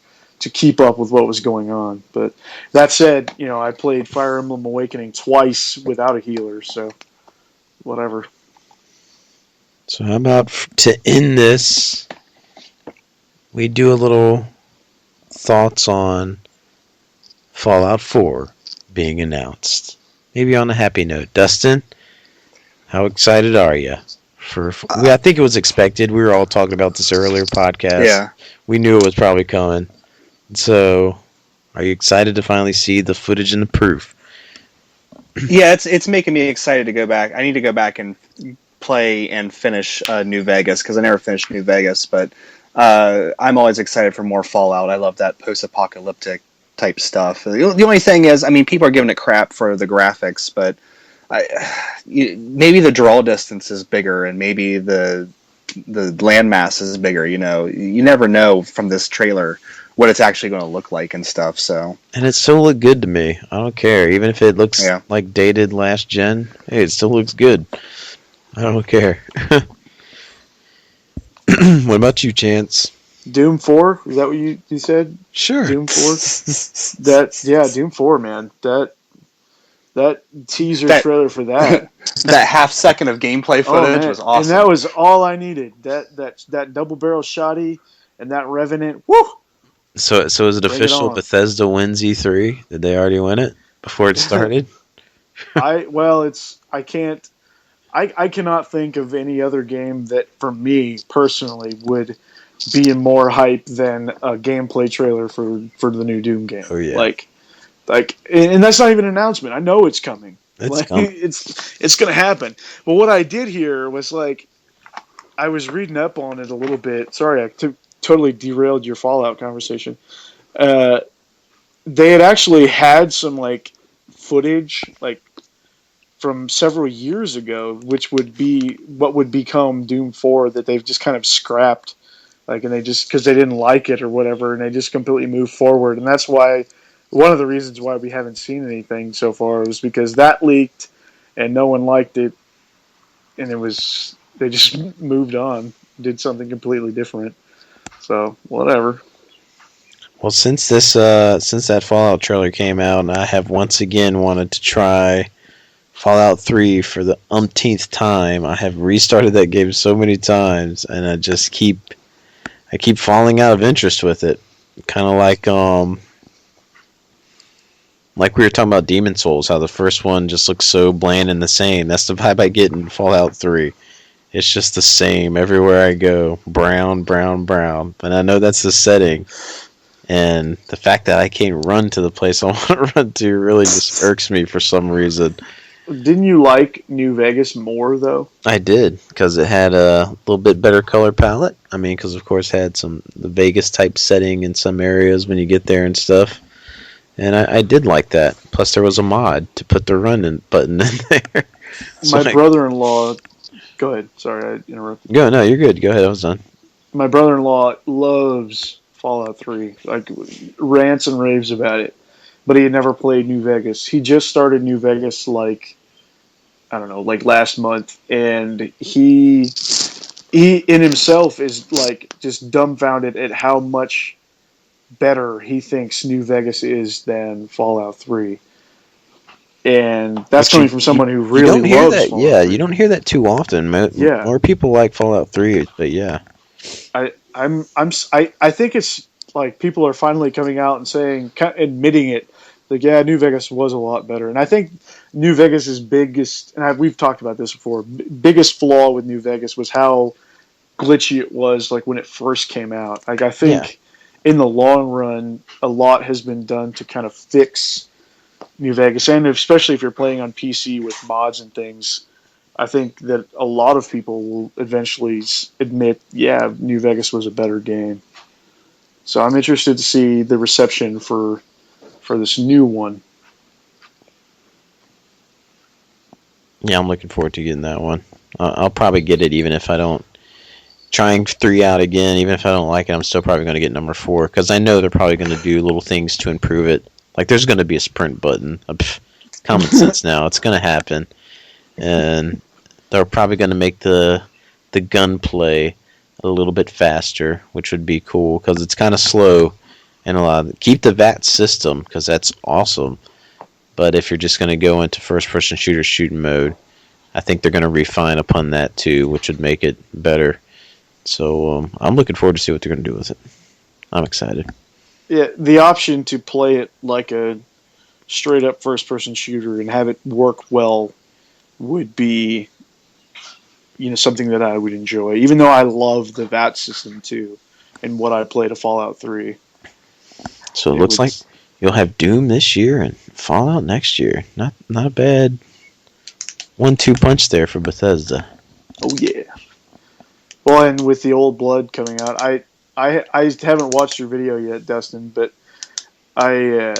keep up with what was going on. But that said, you know, I played Fire Emblem Awakening twice without a healer, so whatever. So how about to end this, we do a little thoughts on Fallout 4 being announced. Maybe on a happy note. Dustin, how excited are you? I think it was expected. We were all talking about this earlier podcast. Yeah. We knew it was probably coming. So, are you excited to finally see the footage and the proof? Yeah, it's making me excited to go back. I need to go back and play and finish New Vegas because I never finished New Vegas, but I'm always excited for more Fallout. I love that post-apocalyptic type stuff. The only thing is, I mean, people are giving it crap for the graphics, but maybe the draw distance is bigger, and maybe the landmass is bigger. You know, you never know from this trailer what it's actually going to look like and stuff. So, And it still looked good to me. I don't care. Even if it looks yeah. like dated last gen, hey, it still looks good. I don't care. What about you, Chance? Doom 4, is that what you said? Sure. Doom 4? Doom 4, man. That teaser That- trailer for that. That half second of gameplay Oh footage man. was awesome. And that was all I needed. That double barrel shotty and that Revenant. Woo! So is it Bring it official? on. Bethesda wins E3? Did they already win it before it started? I cannot think of any other game that for me personally would be more hype than a gameplay trailer for the new Doom game. Oh, yeah. Like and that's not even an announcement. I know it's coming. It's Like coming. it's going to happen. But what I did hear was like I was reading up on it a little bit. Sorry, totally derailed your Fallout conversation. They had actually had some like footage like from several years ago, which would be what would become Doom 4 that they've just kind of scrapped, like, and they just because they didn't like it or whatever, and they just completely moved forward, and that's why one of the reasons why we haven't seen anything so far was because that leaked and no one liked it, and they just moved on, did something completely different. So whatever. Well, since that Fallout trailer came out, and I have once again wanted to try Fallout 3 for the umpteenth time. I have restarted that game so many times, and I keep falling out of interest with it. Kind of like we were talking about Demon Souls, how the first one just looks so bland and the same. That's the vibe I get in Fallout 3. It's just the same everywhere I go. Brown, brown, brown. And I know that's the setting. And the fact that I can't run to the place I want to run to really just irks me for some reason. Didn't you like New Vegas more, though? I did, because it had a little bit better color palette. I mean, because of course it had the Vegas type setting in some areas when you get there and stuff. And I did like that. Plus there was a mod to put the run button in there. So My brother-in-law... Go ahead. Sorry, I interrupted. No, you're good. Go ahead, I was done. My brother-in-law loves Fallout 3. Like, rants and raves about it. But he had never played New Vegas. He just started New Vegas, like, I don't know, like last month. And he in himself is, like, just dumbfounded at how much better he thinks New Vegas is than Fallout 3. And that's coming from someone who really loves that. Fallout Yeah, 3. you don't hear that too often. More people like Fallout 3, but yeah. I think it's like people are finally coming out and saying, admitting it. Like, yeah, New Vegas was a lot better. And I think New Vegas's biggest, and we've talked about this before, biggest flaw with New Vegas was how glitchy it was, like when it first came out. Like, I think in the long run, a lot has been done to kind of fix New Vegas, and especially if you're playing on PC with mods and things. I think that a lot of people will eventually admit, yeah, New Vegas was a better game. So I'm interested to see the reception for this new one. Yeah, I'm looking forward to getting that one. I'll probably get it even if I don't. Trying 3 out again, even if I don't like it, I'm still probably going to get number 4, because I know they're probably going to do little things to improve it. Like, there's going to be a sprint button. Common sense now. It's going to happen. And they're probably going to make the gunplay a little bit faster, which would be cool, because it's kind of slow. And keep the VAT system, because that's awesome. But if you're just going to go into first-person shooting mode, I think they're going to refine upon that too, which would make it better. So I'm looking forward to see what they're going to do with it. I'm excited. Yeah, the option to play it like a straight-up first-person shooter and have it work well would be, something that I would enjoy. Even though I love the VAT system too, and what I played of Fallout 3. So it looks like you'll have Doom this year and Fallout next year. Not a bad 1-2 punch there for Bethesda. Oh yeah. Well, and with the Old Blood coming out, I haven't watched your video yet, Dustin, but I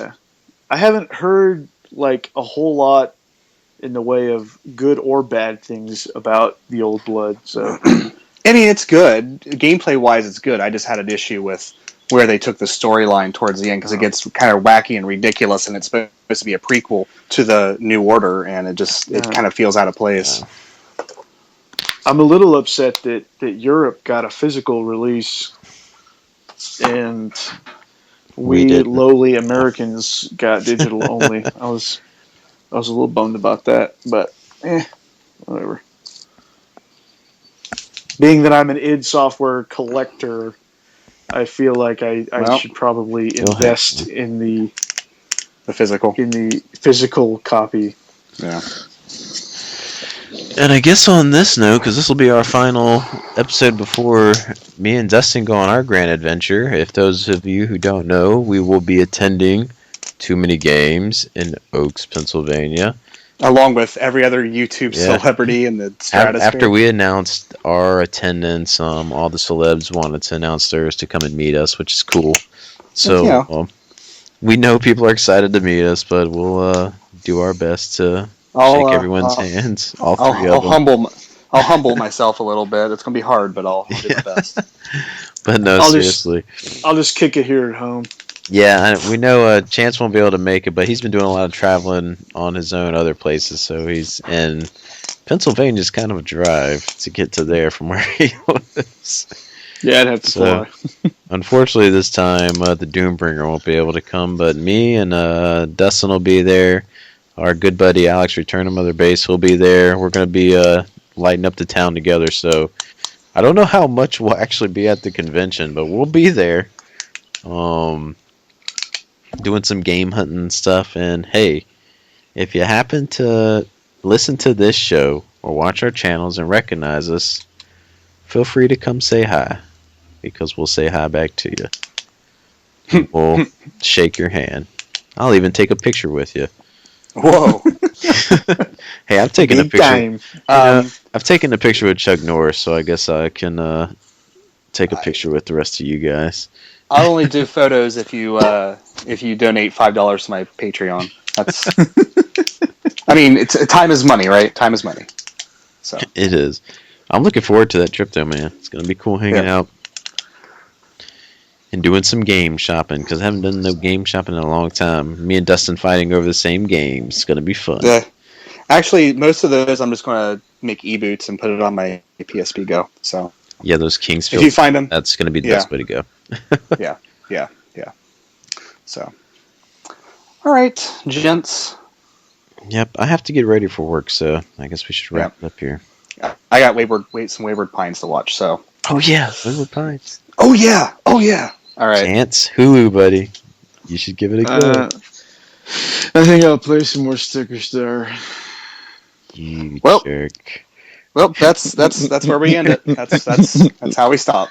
haven't heard like a whole lot in the way of good or bad things about the Old Blood. So I mean, it's good. Gameplay wise, it's good. I just had an issue with where they took the storyline towards the end, because it gets kind of wacky and ridiculous, and it's supposed to be a prequel to the New Order, and it kind of feels out of place. Yeah. I'm a little upset that Europe got a physical release and we lowly Americans got digital only. I was a little bummed about that, but whatever. Being that I'm an id Software collector, I feel like I should probably invest in the physical copy. Yeah. And I guess on this note, because this will be our final episode before me and Dustin go on our grand adventure, if those of you who don't know, we will be attending Too Many Games in Oaks, Pennsylvania. Along with every other YouTube Yeah. celebrity in the stratosphere. After we announced our attendance, all the celebs wanted to announce theirs to come and meet us, which is cool. So Yeah. we know people are excited to meet us, but we'll do our best to I'll, shake everyone's hands. All I'll, three I'll of them. I'll humble myself a little bit. It's gonna be hard, but I'll do my best. But no, I'll just- seriously. I'll just kick it here at home. Yeah, we know Chance won't be able to make it, but he's been doing a lot of traveling on his own other places. So he's in Pennsylvania, is kind of a drive to get to there from where he lives. Yeah, I'd have to So- fly. Unfortunately, this time the Doombringer won't be able to come, but me and Dustin will be there. Our good buddy Alex, Return to Mother Base, will be there. We're going to be lighting up the town together. So I don't know how much we'll actually be at the convention, but we'll be there. Doing some game hunting and stuff. And hey, if you happen to listen to this show or watch our channels and recognize us, feel free to come say hi, because we'll say hi back to you. We'll shake your hand. I'll even take a picture with you. Whoa. Hey, I've taken a Big picture. time. I've taken a picture with Chuck Norris, so I guess I can take a picture with the rest of you guys. I'll only do photos if you donate $5 to my Patreon. That's. I mean, it's time is money, right? Time is money. So It is. I'm looking forward to that trip, though, man. It's gonna be cool hanging out and doing some game shopping, because I haven't done no game shopping in a long time. Me and Dustin fighting over the same games. It's gonna be fun. yeah. Actually, most of those I'm just gonna make e-boots and put it on my PSP Go. So Yeah, those if you Kingsfield. find them, That's gonna be the Yeah. best way to go. yeah. So, all right, gents. Yep, I have to get ready for work, so I guess we should wrap it up here. I got some Wayward Pines to watch. So. Oh yeah, Wayward Pines. Oh yeah. All right. Chance Hulu, buddy. You should give it a go. I think I'll play some more Sticker Star. You Well- jerk. Well, that's where we end it. That's how we stop.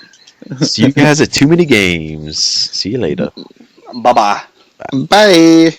See you guys at Too Many Games. See you later. Bye bye. Bye.